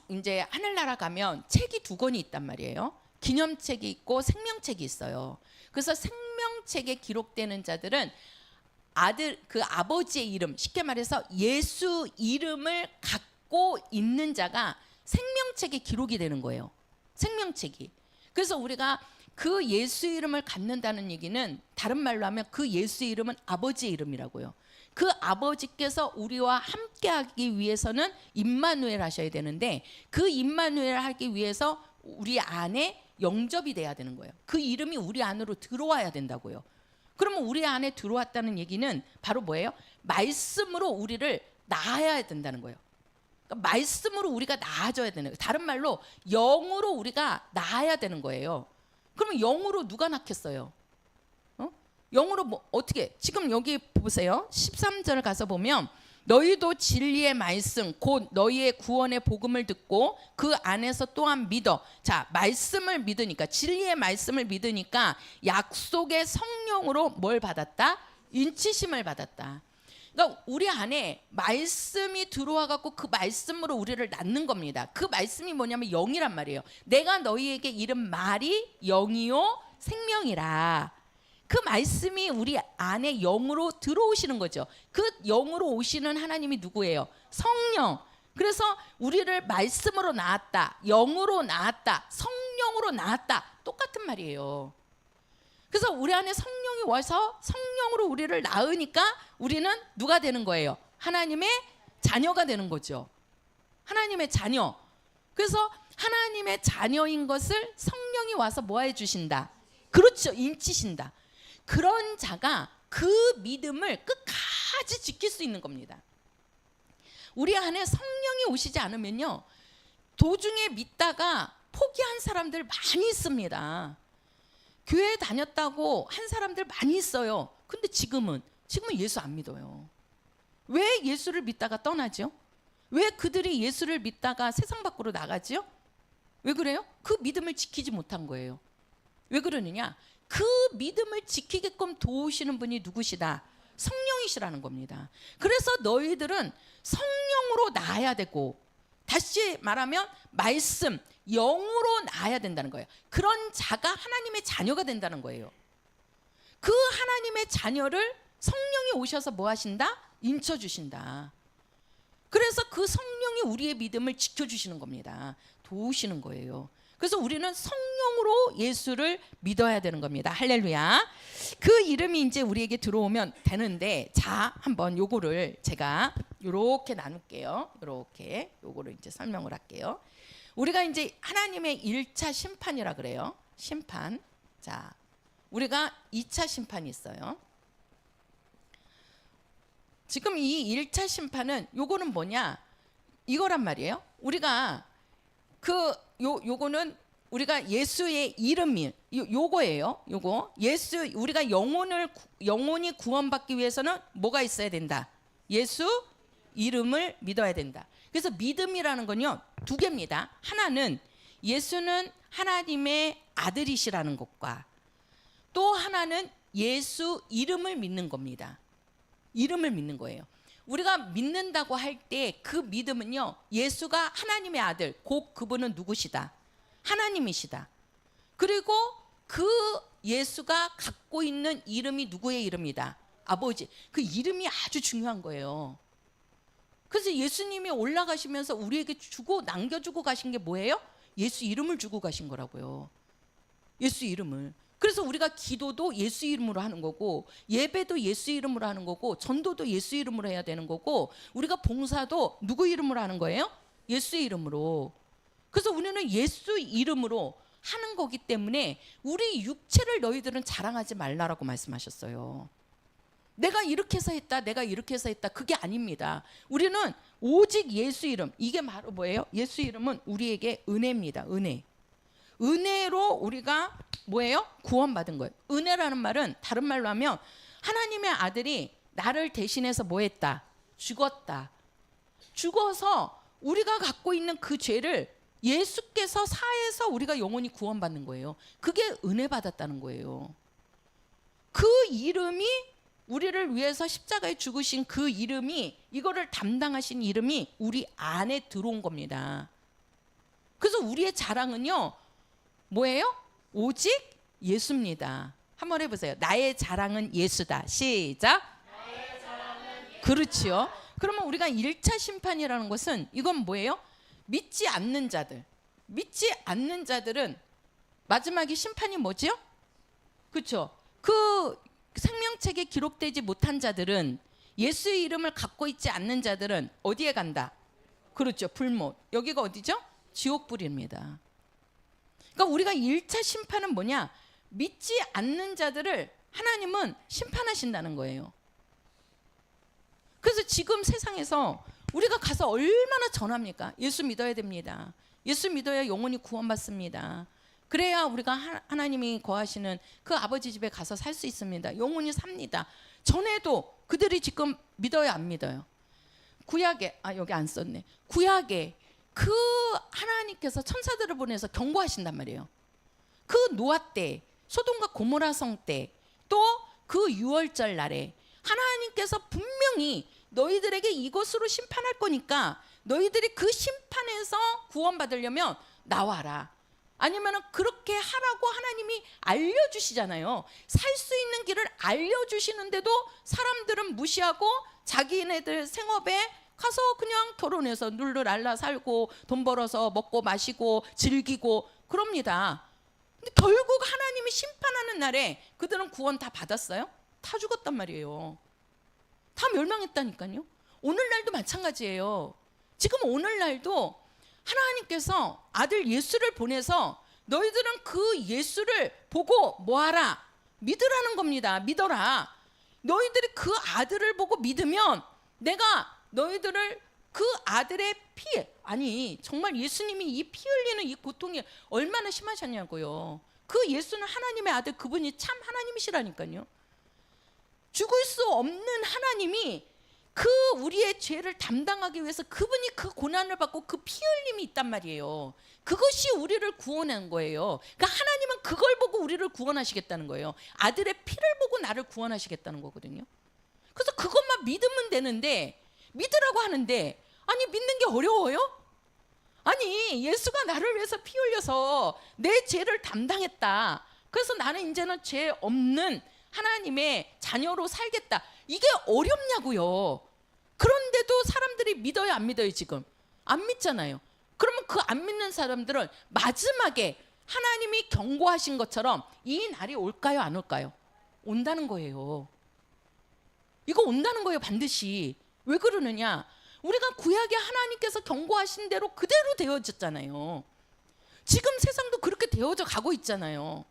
이제 하늘나라 가면 책이 2권이 있단 말이에요. 기념책이 있고 생명책이 있어요. 그래서 생명책에 기록되는 자들은 그 아버지의 이름, 쉽게 말해서 예수 이름을 갖고 있는 자가 생명책에 기록이 되는 거예요. 생명책이. 그래서 우리가 그 예수 이름을 갖는다는 얘기는 다른 말로 하면 그 예수 이름은 아버지의 이름이라고요. 그 아버지께서 우리와 함께하기 위해서는 임마누엘 하셔야 되는데, 그 임마누엘 하기 위해서 우리 안에 영접이 돼야 되는 거예요. 그 이름이 우리 안으로 들어와야 된다고요. 그러면 우리 안에 들어왔다는 얘기는 바로 뭐예요? 말씀으로 우리를 낳아야 된다는 거예요. 그러니까 말씀으로 우리가 낳아져야 되는 거예요. 다른 말로 영으로 우리가 낳아야 되는 거예요. 그러면 영으로 누가 낳겠어요? 영으로 뭐 어떻게? 지금 여기 보세요. 13절 가서 보면 너희도 진리의 말씀 곧 너희의 구원의 복음을 듣고 그 안에서 또한 믿어. 자, 말씀을 믿으니까, 진리의 말씀을 믿으니까 약속의 성령으로 뭘 받았다? 인치심을 받았다. 그러니까 우리 안에 말씀이 들어와 갖고 그 말씀으로 우리를 낳는 겁니다. 그 말씀이 뭐냐면 영이란 말이에요. 내가 너희에게 이른 말이 영이요 생명이라. 그 말씀이 우리 안에 영으로 들어오시는 거죠. 그 영으로 오시는 하나님이 누구예요? 성령. 그래서 우리를 말씀으로 낳았다, 영으로 낳았다, 성령으로 낳았다, 똑같은 말이에요. 그래서 우리 안에 성령이 와서 성령으로 우리를 낳으니까 우리는 누가 되는 거예요? 하나님의 자녀가 되는 거죠. 하나님의 자녀. 그래서 하나님의 자녀인 것을 성령이 와서 뭐 해주신다? 그렇죠. 인치신다. 그런 자가 그 믿음을 끝까지 지킬 수 있는 겁니다. 우리 안에 성령이 오시지 않으면요, 도중에 믿다가 포기한 사람들 많이 있습니다. 교회 다녔다고 한 사람들 많이 있어요. 근데 지금은 예수 안 믿어요. 왜 예수를 믿다가 떠나죠? 왜 그들이 예수를 믿다가 세상 밖으로 나가죠? 왜 그래요? 그 믿음을 지키지 못한 거예요. 왜 그러느냐? 그 믿음을 지키게끔 도우시는 분이 누구시다? 성령이시라는 겁니다. 그래서 너희들은 성령으로 낳아야 되고, 다시 말하면 말씀, 영으로 낳아야 된다는 거예요. 그런 자가 하나님의 자녀가 된다는 거예요. 그 하나님의 자녀를 성령이 오셔서 뭐 하신다? 인쳐주신다. 그래서 그 성령이 우리의 믿음을 지켜주시는 겁니다. 도우시는 거예요. 그래서 우리는 성령으로 예수를 믿어야 되는 겁니다. 할렐루야. 그 이름이 이제 우리에게 들어오면 되는데, 자, 한번 요거를 제가 요렇게 나눌게요. 요렇게 요거를 이제 설명을 할게요. 우리가 이제 하나님의 1차 심판이라 그래요. 심판. 자, 우리가 2차 심판이 있어요. 지금 이 1차 심판은 요거는 뭐냐? 이거란 말이에요. 우리가 요거는 우리가 예수의 이름이 요거예요. 요거 예수 우리가 영혼이 구원받기 위해서는 뭐가 있어야 된다? 예수 이름을 믿어야 된다. 그래서 믿음이라는 건요 두 개입니다. 하나는 예수는 하나님의 아들이시라는 것과 또 하나는 예수 이름을 믿는 겁니다. 이름을 믿는 거예요. 우리가 믿는다고 할 때 그 믿음은요 예수가 하나님의 아들 곧 그분은 누구시다? 하나님이시다. 그리고 그 예수가 갖고 있는 이름이 누구의 이름이다? 아버지. 그 이름이 아주 중요한 거예요. 그래서 예수님이 올라가시면서 우리에게 주고 남겨주고 가신 게 뭐예요? 예수 이름을 주고 가신 거라고요. 예수 이름을. 그래서 우리가 기도도 예수 이름으로 하는 거고 예배도 예수 이름으로 하는 거고 전도도 예수 이름으로 해야 되는 거고 우리가 봉사도 누구 이름으로 하는 거예요? 예수 이름으로. 그래서 우리는 예수 이름으로 하는 거기 때문에 우리 육체를 너희들은 자랑하지 말라라고 말씀하셨어요. 내가 이렇게 해서 했다, 내가 이렇게 해서 했다, 그게 아닙니다. 우리는 오직 예수 이름, 이게 바로 뭐예요? 예수 이름은 우리에게 은혜입니다. 은혜. 은혜로 우리가 뭐예요? 구원받은 거예요. 은혜라는 말은 다른 말로 하면 하나님의 아들이 나를 대신해서 뭐 했다? 죽었다. 죽어서 우리가 갖고 있는 그 죄를 예수께서 사해서 우리가 영원히 구원받는 거예요. 그게 은혜 받았다는 거예요. 그 이름이 우리를 위해서 십자가에 죽으신 그 이름이 이거를 담당하신 이름이 우리 안에 들어온 겁니다. 그래서 우리의 자랑은요 뭐예요? 오직 예수입니다. 한번 해보세요. 나의 자랑은 예수다. 시작. 나의 자랑은 예수다. 그렇죠. 그러면 우리가 1차 심판이라는 것은 이건 뭐예요? 믿지 않는 자들. 믿지 않는 자들은 마지막에 심판이 뭐지요? 그렇죠. 그 생명책에 기록되지 못한 자들은 예수의 이름을 갖고 있지 않는 자들은 어디에 간다? 그렇죠. 불못. 여기가 어디죠? 지옥불입니다. 그러니까 우리가 1차 심판은 뭐냐? 믿지 않는 자들을 하나님은 심판하신다는 거예요. 그래서 지금 세상에서 우리가 가서 얼마나 전합니까? 예수 믿어야 됩니다. 예수 믿어야 영원히 구원받습니다. 그래야 우리가 하나님이 거하시는 그 아버지 집에 가서 살 수 있습니다. 영원히 삽니다. 전에도 그들이 지금 믿어요, 안 믿어요? 구약에 여기 안 썼네. 구약에 그 하나님께서 천사들을 보내서 경고하신단 말이에요. 그 노아 때, 소돔과 고모라 성 때, 또 그 유월절 날에 하나님께서 분명히 너희들에게 이것으로 심판할 거니까 너희들이 그 심판에서 구원받으려면 나와라. 아니면 그렇게 하라고 하나님이 알려주시잖아요. 살 수 있는 길을 알려주시는데도 사람들은 무시하고 자기네들 생업에 가서 그냥 결혼해서 룰루랄라 살고 돈 벌어서 먹고 마시고 즐기고 그럽니다. 근데 결국 하나님이 심판하는 날에 그들은 구원 다 받았어요? 다 죽었단 말이에요. 다 멸망했다니까요. 오늘날도 마찬가지예요. 지금 오늘날도 하나님께서 아들 예수를 보내서 너희들은 그 예수를 보고 뭐하라? 믿으라는 겁니다. 믿어라. 너희들이 그 아들을 보고 믿으면 내가 너희들을 그 아들의 피, 아니 정말 예수님이 이 피 흘리는 이 고통이 얼마나 심하셨냐고요. 그 예수는 하나님의 아들, 그분이 참 하나님이시라니까요. 죽을 수 없는 하나님이 그 우리의 죄를 담당하기 위해서 그분이 그 고난을 받고 그 피 흘림이 있단 말이에요. 그것이 우리를 구원한 거예요. 그러니까 하나님은 그걸 보고 우리를 구원하시겠다는 거예요. 아들의 피를 보고 나를 구원하시겠다는 거거든요. 그래서 그것만 믿으면 되는데, 믿으라고 하는데 아니 믿는 게 어려워요? 아니 예수가 나를 위해서 피 흘려서 내 죄를 담당했다. 그래서 나는 이제는 죄 없는 하나님의 자녀로 살겠다. 이게 어렵냐고요. 그런데도 사람들이 믿어요, 안 믿어요? 지금 안 믿잖아요. 그러면 그 안 믿는 사람들은 마지막에 하나님이 경고하신 것처럼 이 날이 올까요, 안 올까요? 온다는 거예요. 이거 온다는 거예요, 반드시. 왜 그러느냐? 우리가 구약에 하나님께서 경고하신 대로 그대로 되어졌잖아요. 지금 세상도 그렇게 되어져 가고 있잖아요.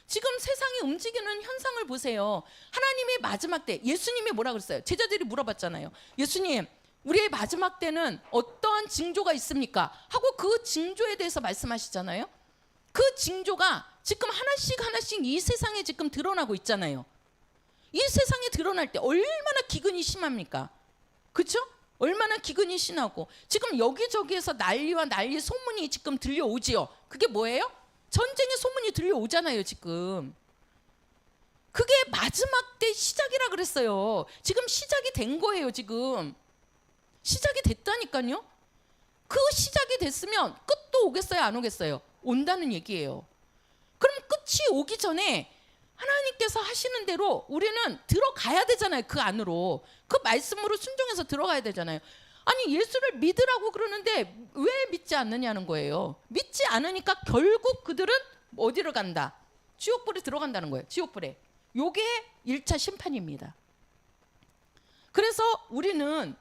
지금 세상이 움직이는 현상을 보세요. 하나님의 마지막 때 예수님이 뭐라 그랬어요? 제자들이 물어봤잖아요. 예수님, 우리의 마지막 때는 어떠한 징조가 있습니까? 하고 그 징조에 대해서 말씀하시잖아요. 그 징조가 지금 하나씩 하나씩 이 세상에 지금 드러나고 있잖아요. 이 세상에 드러날 때 얼마나 기근이 심합니까? 그렇죠? 얼마나 기근이 심하고 지금 여기저기에서 난리와 난리 소문이 지금 들려오지요. 그게 뭐예요? 전쟁의 소문이 들려오잖아요. 지금 그게 마지막 때 시작이라 그랬어요. 지금 시작이 된 거예요. 지금 시작이 됐다니까요. 그 시작이 됐으면 끝도 오겠어요? 안 오겠어요? 온다는 얘기예요. 그럼 끝이 오기 전에 하나님께서 하시는 대로 우리는 들어가야 되잖아요. 그 안으로. 그 말씀으로 순종해서 들어가야 되잖아요. 아니 예수를 믿으라고 그러는데 왜 믿지 않느냐는 거예요. 믿지 않으니까 결국 그들은 어디로 간다? 지옥불에 들어간다는 거예요. 지옥불에. 요게 1차 심판입니다. 그래서 우리는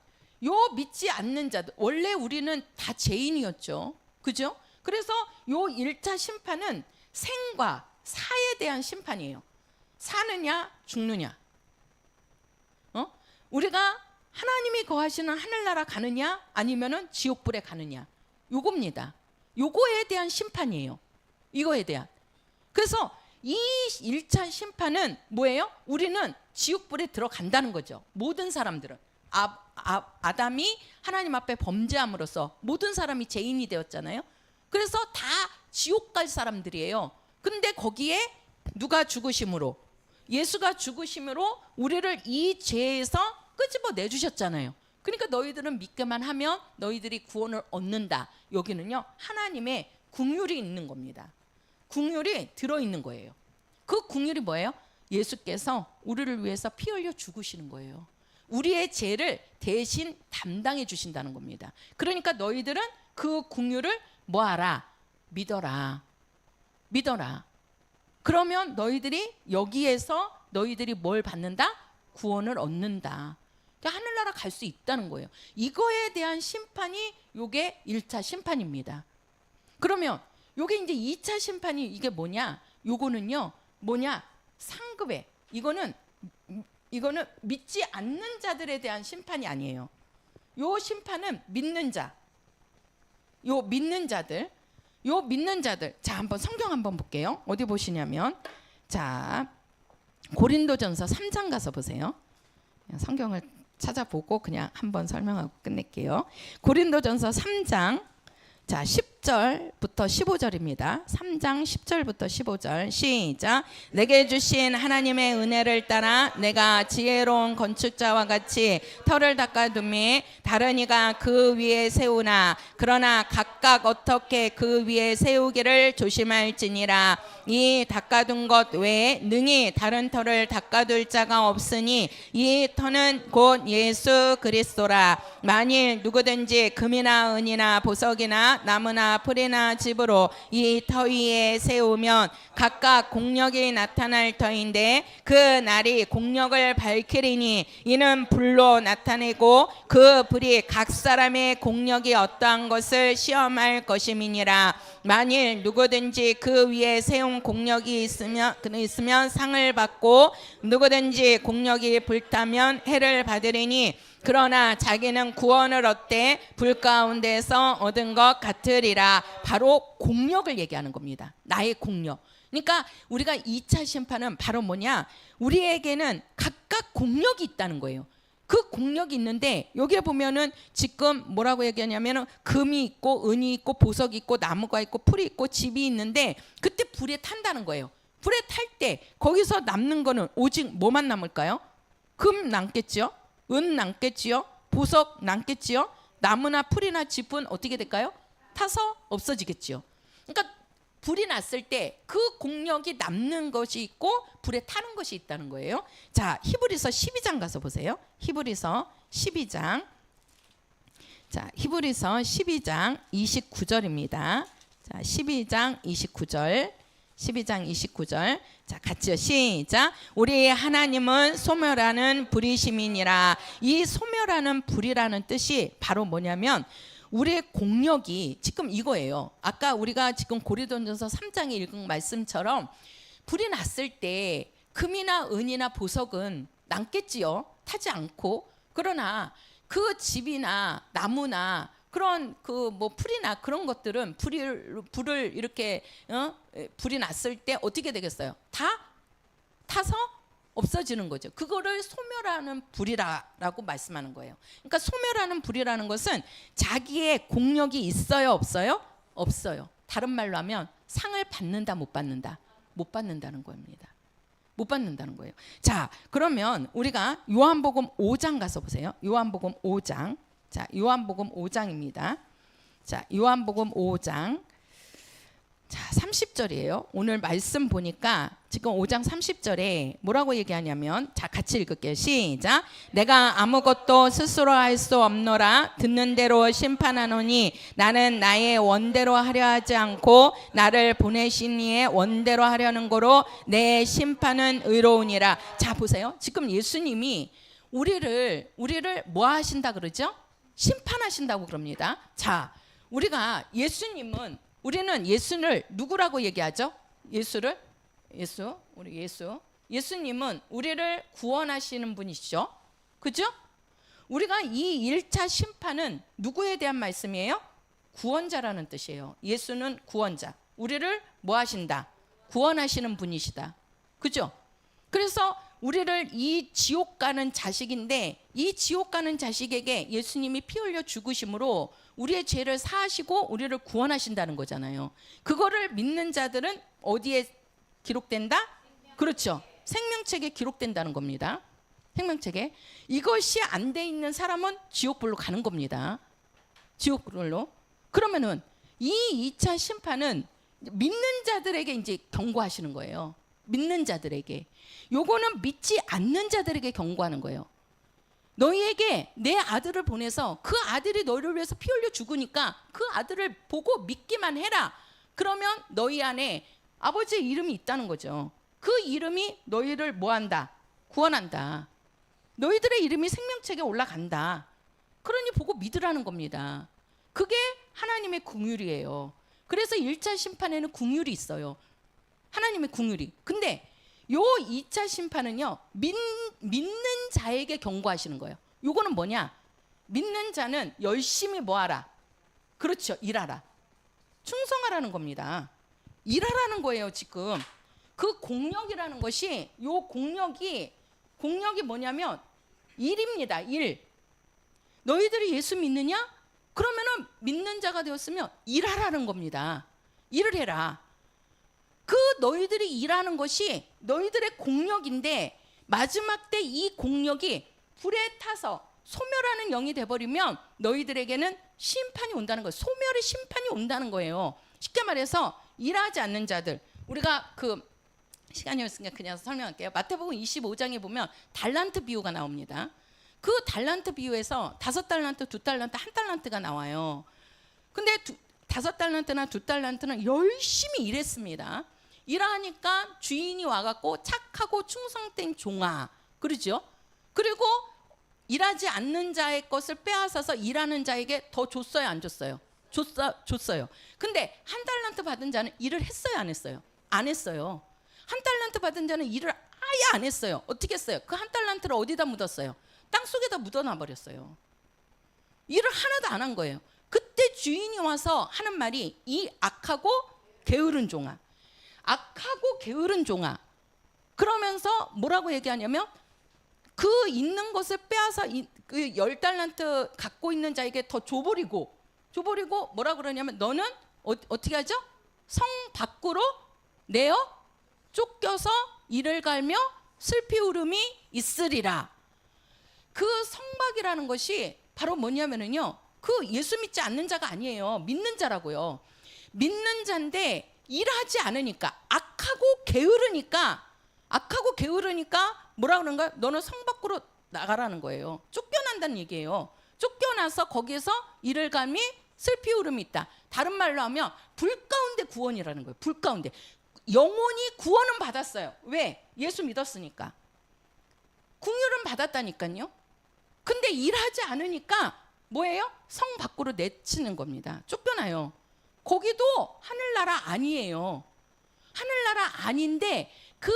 요 믿지 않는 자들, 원래 우리는 다 죄인이었죠. 그죠? 그래서 요 1차 심판은 생과 사에 대한 심판이에요. 사느냐 죽느냐. 우리가 하나님이 거하시는 하늘나라 가느냐 아니면은 지옥불에 가느냐. 요겁니다. 요거에 대한 심판이에요. 이거에 대한. 그래서 이 1차 심판은 뭐예요? 우리는 지옥불에 들어간다는 거죠. 모든 사람들은. 아담이 하나님 앞에 범죄함으로써 모든 사람이 죄인이 되었잖아요. 그래서 다 지옥 갈 사람들이에요. 근데 거기에 누가 죽으심으로, 예수가 죽으심으로 우리를 이 죄에서 끄집어 내주셨잖아요. 그러니까 너희들은 믿기만 하면 너희들이 구원을 얻는다. 여기는요 하나님의 긍휼이 있는 겁니다. 긍휼이 들어있는 거예요. 그 긍휼이 뭐예요? 예수께서 우리를 위해서 피 흘려 죽으시는 거예요. 우리의 죄를 대신 담당해 주신다는 겁니다. 그러니까 너희들은 그 긍휼을 뭐하라? 믿어라. 믿어라. 그러면 너희들이 여기에서 너희들이 뭘 받는다? 구원을 얻는다. 그러니까 하늘나라 갈 수 있다는 거예요. 이거에 대한 심판이 요게 1차 심판입니다. 그러면 요게 이제 2차 심판이 이게 뭐냐? 요거는요 뭐냐? 상급에 이거는 믿지 않는 자들에 대한 심판이 아니에요. 요 심판은 믿는 자. 요 믿는 자들. 자, 한번 성경 한번 볼게요. 어디 보시냐면 자, 고린도전서 3장 가서 보세요. 성경을 찾아보고 그냥 한번 설명하고 끝낼게요. 고린도전서 3장 자 10절부터 15절입니다. 3장 10절부터 15절 시작. 내게 주신 하나님의 은혜를 따라 내가 지혜로운 건축자와 같이 터를 닦아둠이 다른 이가 그 위에 세우나 그러나 각각 어떻게 그 위에 세우기를 조심할지니라. 이 닦아둔 것 외에 능히 다른 터를 닦아둘 자가 없으니 이 터는 곧 예수 그리스도라. 만일 누구든지 금이나 은이나 보석이나 나무나 풀이나 집으로 이 터 위에 세우면 각각 공력이 나타날 터인데 그 날이 공력을 밝히리니 이는 불로 나타내고 그 불이 각 사람의 공력이 어떠한 것을 시험할 것임이니라. 만일 누구든지 그 위에 세운 공력이 있으면 상을 받고 누구든지 공력이 불타면 해를 받으리니 그러나 자기는 구원을 얻되 불 가운데서 얻은 것 같으리라. 바로 공력을 얘기하는 겁니다. 나의 공력. 그러니까 우리가 2차 심판은 바로 뭐냐? 우리에게는 각각 공력이 있다는 거예요. 그 공력이 있는데 여기에 보면은 지금 뭐라고 얘기하냐면은 금이 있고 은이 있고 보석이 있고 나무가 있고 풀이 있고 집이 있는데 그때 불에 탄다는 거예요. 불에 탈 때 거기서 남는 거는 오직 뭐만 남을까요? 금 남겠죠? 은 남겠지요? 보석 남겠지요? 나무나 풀이나 집은 어떻게 될까요? 타서 없어지겠지요. 그러니까 불이 났을 때 그 공력이 남는 것이 있고 불에 타는 것이 있다는 거예요. 자, 히브리서 12장 가서 보세요. 히브리서 12장. 자, 히브리서 12장 29절입니다. 자, 12장 29절. 12장 29절. 자, 같이요. 시작. 우리 하나님은 소멸하는 불이심이니라. 이 소멸하는 불이라는 뜻이 바로 뭐냐면 우리의 공력이 지금 이거예요. 아까 우리가 지금 고린도전서 3장에 읽은 말씀처럼 불이 났을 때 금이나 은이나 보석은 남겠지요. 타지 않고. 그러나 그 집이나 나무나 그런 그 뭐 풀이나 그런 것들은 불을 이렇게 불이 났을 때 어떻게 되겠어요? 다 타서 없어지는 거죠. 그거를 소멸하는 불이라고 말씀하는 거예요. 그러니까 소멸하는 불이라는 것은 자기의 공력이 있어요, 없어요? 없어요. 다른 말로 하면 상을 받는다, 못 받는다? 못 받는다는 겁니다. 못 받는다는 거예요. 자, 그러면 우리가 요한복음 5장 가서 보세요. 요한복음 5장. 자, 요한복음 5장입니다. 자, 요한복음 5장. 자, 30절이에요. 오늘 말씀 보니까 지금 5장 30절에 뭐라고 얘기하냐면, 자, 같이 읽을게요. 시작. 내가 아무것도 스스로 할 수 없노라. 듣는 대로 심판하노니 나는 나의 원대로 하려 하지 않고 나를 보내신 이의 원대로 하려는 거로 내 심판은 의로우니라. 자, 보세요. 지금 예수님이 우리를 뭐 하신다 그러죠? 심판하신다고 그럽니다. 자, 우리는 예수를 누구라고 얘기하죠? 예수님은 우리를 구원하시는 분이시죠. 그죠? 우리가 이 1차 심판은 누구에 대한 말씀이에요? 구원자라는 뜻이에요. 예수는 구원자. 우리를 뭐 하신다? 구원하시는 분이시다. 그죠? 그래서 우리를 이 지옥 가는 자식인데, 이 지옥 가는 자식에게 예수님이 피 흘려 죽으심으로 우리의 죄를 사하시고 우리를 구원하신다는 거잖아요. 그거를 믿는 자들은 어디에 기록된다? 그렇죠. 생명책에 기록된다는 겁니다. 생명책에. 이것이 안 돼 있는 사람은 지옥불로 가는 겁니다. 지옥불로. 그러면은 이 2차 심판은 믿는 자들에게 이제 경고하시는 거예요. 믿는 자들에게. 요거는 믿지 않는 자들에게 경고하는 거예요. 너희에게 내 아들을 보내서 그 아들이 너희를 위해서 피 흘려 죽으니까 그 아들을 보고 믿기만 해라. 그러면 너희 안에 아버지의 이름이 있다는 거죠. 그 이름이 너희를 뭐한다? 구원한다. 너희들의 이름이 생명책에 올라간다. 그러니 보고 믿으라는 겁니다. 그게 하나님의 긍휼이에요. 그래서 1차 심판에는 긍휼이 있어요. 하나님의 긍휼이. 근데 요 2차 심판은요, 믿는 자에게 경고하시는 거예요. 요거는 뭐냐? 믿는 자는 열심히 뭐하라? 그렇죠. 일하라. 충성하라는 겁니다. 일하라는 거예요, 지금. 그 공력이라는 것이, 요 공력이 뭐냐면 일입니다. 일. 너희들이 예수 믿느냐? 그러면은 믿는 자가 되었으면 일하라는 겁니다. 일을 해라. 그 너희들이 일하는 것이 너희들의 공력인데, 마지막 때 이 공력이 불에 타서 소멸하는 영이 돼버리면 너희들에게는 심판이 온다는 거예요. 소멸의 심판이 온다는 거예요. 쉽게 말해서 일하지 않는 자들, 우리가 그 시간이 없으니까 그냥 설명할게요. 마태복음 25장에 보면 달란트 비유가 나옵니다. 그 달란트 비유에서 5달란트, 2달란트, 1달란트가 나와요. 근데 5달란트나 2달란트는 열심히 일했습니다. 일하니까 주인이 와갖고 착하고 충성된 종아, 그러죠? 그리고 일하지 않는 자의 것을 빼앗아서 일하는 자에게 더 줬어요, 안 줬어요? 줬어요. 근데 1달란트 받은 자는 일을 했어요, 안 했어요? 안 했어요. 1달란트 받은 자는 일을 아예 안 했어요. 어떻게 했어요? 그 1달란트를 어디다 묻었어요? 땅 속에다 묻어놔 버렸어요. 일을 하나도 안 한 거예요. 그때 주인이 와서 하는 말이, 이 악하고 게으른 종아, 악하고 게으른 종아. 그러면서 뭐라고 얘기하냐면, 그 있는 것을 빼앗아 그 10달란트 갖고 있는 자에게 더 줘버리고 뭐라 그러냐면, 너는 어떻게 하죠? 성 밖으로 내어 쫓겨서 이를 갈며 슬피 울음이 있으리라. 그 성박이라는 것이 바로 뭐냐면은요, 그 예수 믿지 않는 자가 아니에요. 믿는 자라고요. 믿는 자인데 일하지 않으니까, 악하고 게으르니까 뭐라 그러는 거야? 너는 성 밖으로 나가라는 거예요. 쫓겨난다는 얘기예요. 쫓겨나서 거기에서 이를 갈미 슬피 울음이 있다. 다른 말로 하면 불 가운데 구원이라는 거예요. 불 가운데. 영혼이 구원은 받았어요. 왜? 예수 믿었으니까. 긍휼은 받았다니까요. 근데 일하지 않으니까 뭐예요? 성 밖으로 내치는 겁니다. 쫓겨나요. 거기도 하늘나라 아니에요. 하늘나라 아닌데, 그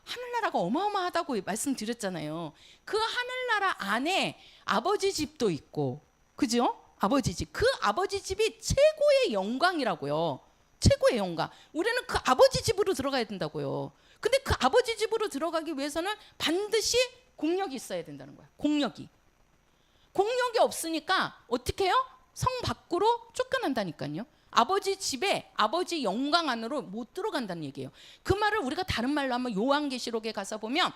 하늘나라가 어마어마하다고 말씀드렸잖아요. 그 하늘나라 안에 아버지 집도 있고, 그죠? 아버지 집. 그 아버지 집이 최고의 영광이라고요. 최고의 영광. 우리는 그 아버지 집으로 들어가야 된다고요. 근데 그 아버지 집으로 들어가기 위해서는 반드시 공력이 있어야 된다는 거야. 공력이 없으니까 어떻게 해요? 성 밖으로 쫓겨난다니까요. 아버지 집에 아버지 영광 안으로 못 들어간다는 얘기예요. 그 말을 우리가 다른 말로 하면 요한계시록에 가서 보면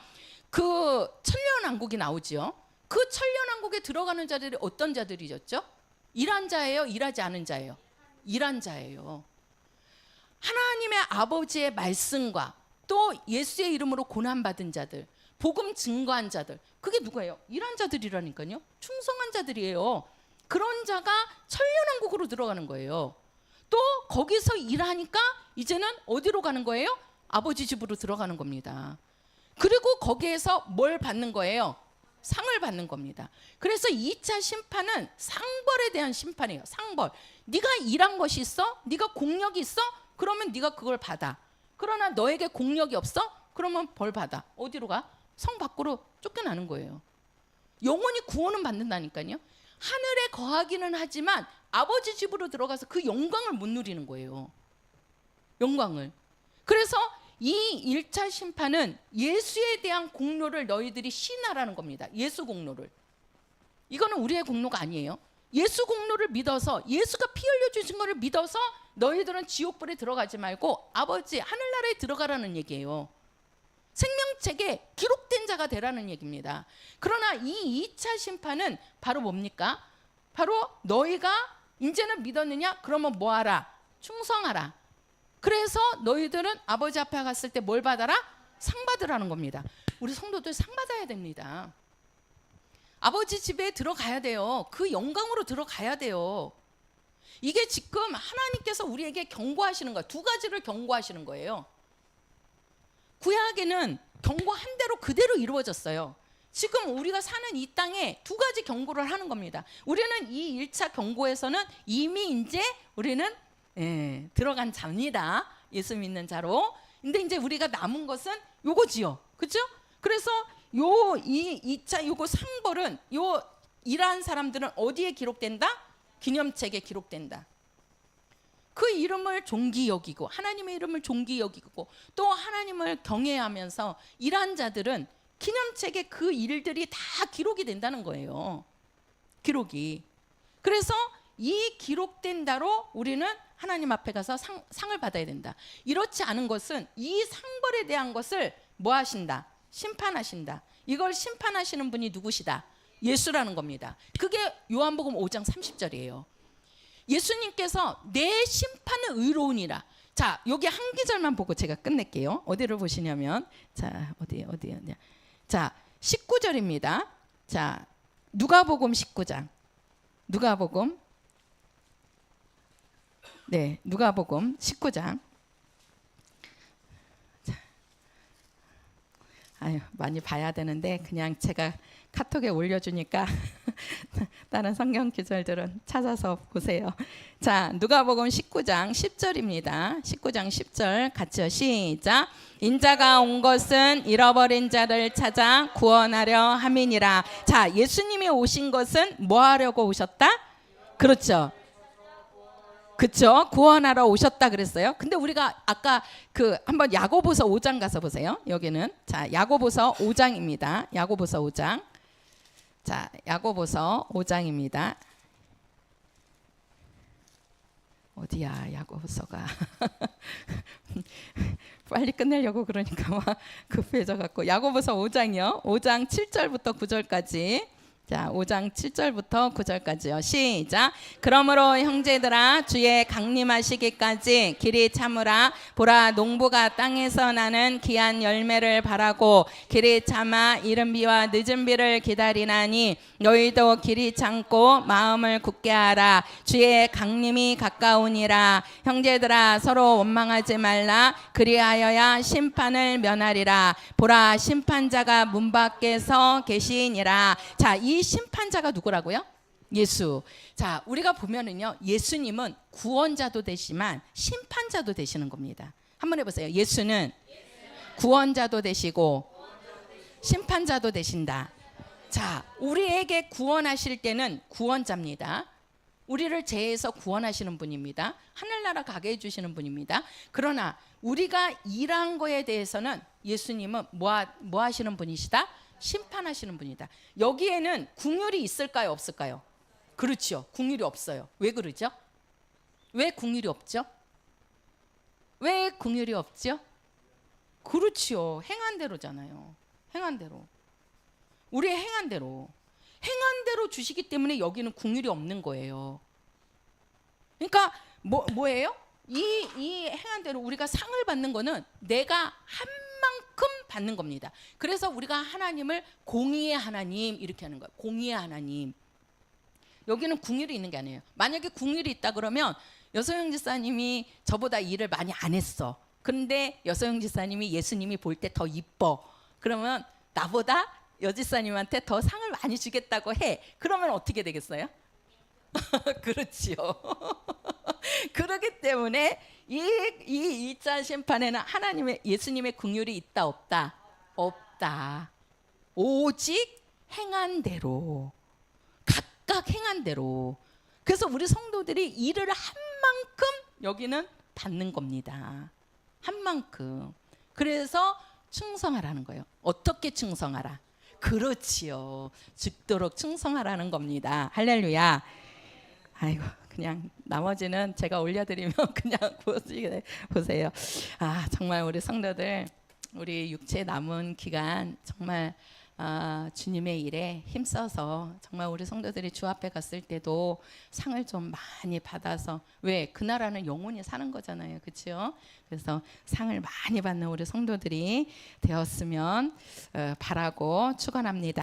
그 천년왕국이 나오지요. 그 천년왕국에 들어가는 자들이 어떤 자들이었죠? 일한 자예요? 일하지 않은 자예요? 일한 자예요. 하나님의 아버지의 말씀과 또 예수의 이름으로 고난받은 자들, 복음 증거한 자들, 그게 누구예요? 일한 자들이라니까요. 충성한 자들이에요. 그런 자가 천년왕국으로 들어가는 거예요. 또 거기서 일하니까 이제는 어디로 가는 거예요? 아버지 집으로 들어가는 겁니다. 그리고 거기에서 뭘 받는 거예요? 상을 받는 겁니다. 그래서 2차 심판은 상벌에 대한 심판이에요. 상벌. 네가 일한 것이 있어? 네가 공력이 있어? 그러면 네가 그걸 받아. 그러나 너에게 공력이 없어? 그러면 벌 받아. 어디로 가? 성 밖으로 쫓겨나는 거예요. 영원히 구원은 받는다니까요. 하늘에 거하기는 하지만 아버지 집으로 들어가서 그 영광을 못 누리는 거예요. 영광을. 그래서 이 1차 심판은 예수에 대한 공로를 너희들이 시인하라는 겁니다. 예수 공로를. 이거는 우리의 공로가 아니에요. 예수 공로를 믿어서, 예수가 피 흘려 주신 것을 믿어서 너희들은 지옥불에 들어가지 말고 아버지 하늘나라에 들어가라는 얘기예요. 생명책에 기록된 자가 되라는 얘기입니다. 그러나 이 2차 심판은 바로 뭡니까? 바로 너희가 이제는 믿었느냐? 그러면 뭐하라? 충성하라. 그래서 너희들은 아버지 앞에 갔을 때 뭘 받아라? 상 받으라는 겁니다. 우리 성도들 상 받아야 됩니다. 아버지 집에 들어가야 돼요. 그 영광으로 들어가야 돼요. 이게 지금 하나님께서 우리에게 경고하시는 거예요. 두 가지를 경고하시는 거예요. 구약에는 경고한 대로 그대로 이루어졌어요. 지금 우리가 사는 이 땅에 두 가지 경고를 하는 겁니다. 우리는 이 1차 경고에서는 이미 이제 우리는 들어간 자입니다. 예수 믿는 자로. 근데 이제 우리가 남은 것은 요거지요. 그렇죠? 그래서 이 2차 요거 상벌은 요 일한 사람들은 어디에 기록된다? 기념책에 기록된다. 그 이름을 존귀 여기고 하나님의 이름을 존귀 여기고 또 하나님을 경외하면서 일한 자들은 기념책에 그 일들이 다 기록이 된다는 거예요. 기록이. 그래서 이 기록된 대로 우리는 하나님 앞에 가서 상을 받아야 된다. 이렇지 않은 것은 이 상벌에 대한 것을 뭐 하신다? 심판하신다. 이걸 심판하시는 분이 누구시다? 예수라는 겁니다. 그게 요한복음 5장 30절이에요. 예수님께서 내 심판은 의로우니라. 자, 여기 한 기절만 보고 제가 끝낼게요. 어디를 보시냐면 자, 어디야? 자, 19절입니다. 자, 누가복음 19장. 누가복음. 네, 누가복음 19장. 자, 아유, 많이 봐야 되는데 그냥 제가 카톡에 올려주니까 다른 성경 구절들은 찾아서 보세요. 자, 누가복음 19장 10절입니다. 19장 10절 같이요. 시작. 인자가 온 것은 잃어버린 자를 찾아 구원하려 함이니라. 자, 예수님이 오신 것은 뭐 하려고 오셨다? 그렇죠. 그렇죠. 구원하러 오셨다 그랬어요. 근데 우리가 아까 그 한번 야고보서 5장 가서 보세요. 여기는 자, 야고보서 5장입니다. 야고보서 5장. 자, 야고보서 5장입니다. 어디야, 야고보서가. 빨리 끝내려고 그러니까 막 급해져 갖고. 야고보서 5장이요. 5장 7절부터 9절까지. 자, 5장 7절부터 9절까지요. 시작. 그러므로 형제들아 주의 강림하시기까지 길이 참으라. 보라, 농부가 땅에서 나는 귀한 열매를 바라고 길이 참아 이른 비와 늦은 비를 기다리나니 너희도 길이 참고 마음을 굳게 하라. 주의 강림이 가까우니라. 형제들아 서로 원망하지 말라. 그리하여야 심판을 면하리라. 보라, 심판자가 문 밖에서 계시니라. 자, 이 심판자가 누구라고요? 예수. 자, 우리가 보면은요, 예수님은 구원자도 되시만 심판자도 되시는 겁니다. 한번 해보세요. 예수는 구원자도 되시고 심판자도 되신다. 자, 우리에게 구원하실 때는 구원자입니다. 우리를 죄에서 구원하시는 분입니다. 하늘나라 가게 해주시는 분입니다. 그러나 우리가 일한 거에 대해서는 예수님은 뭐 하시는 분이시다? 심판하시는 분이다. 여기에는 긍휼이 있을까요? 없을까요? 그렇죠. 긍휼이 없어요. 왜 그러죠? 왜 긍휼이 없죠? 왜 긍휼이 없죠? 그렇죠. 행한 대로잖아요. 행한 대로. 우리의 행한 대로 주시기 때문에 여기는 긍휼이 없는 거예요. 그러니까 뭐예요? 이 행한 대로 우리가 상을 받는 거는 내가 한 만큼 받는 겁니다. 그래서 우리가 하나님을 공의의 하나님 이렇게 하는 거예요. 공의의 하나님. 여기는 긍휼이 있는 게 아니에요. 만약에 긍휼이 있다 그러면 여서영 지사님이 저보다 일을 많이 안 했어. 그런데 여서영 지사님이 예수님이 볼 때 더 이뻐. 그러면 나보다 여지사님한테 더 상을 많이 주겠다고 해. 그러면 어떻게 되겠어요? 그렇지요. 그렇기 때문에 이 2차 심판에는 예수님의 긍휼이 있다 없다? 없다. 오직 행한 대로, 각각 행한 대로. 그래서 우리 성도들이 일을 한 만큼 여기는 받는 겁니다. 한 만큼. 그래서 충성하라는 거예요. 어떻게 충성하라? 그렇지요. 죽도록 충성하라는 겁니다. 할렐루야. 아이고, 그냥 나머지는 제가 올려드리면 그냥 보세요. 아, 정말 우리 성도들, 우리 육체 남은 기간 정말 주님의 일에 힘써서 정말 우리 성도들이 주 앞에 갔을 때도 상을 좀 많이 받아서, 왜? 그 나라는 영원히 사는 거잖아요. 그렇죠? 그래서 상을 많이 받는 우리 성도들이 되었으면 바라고 축원합니다.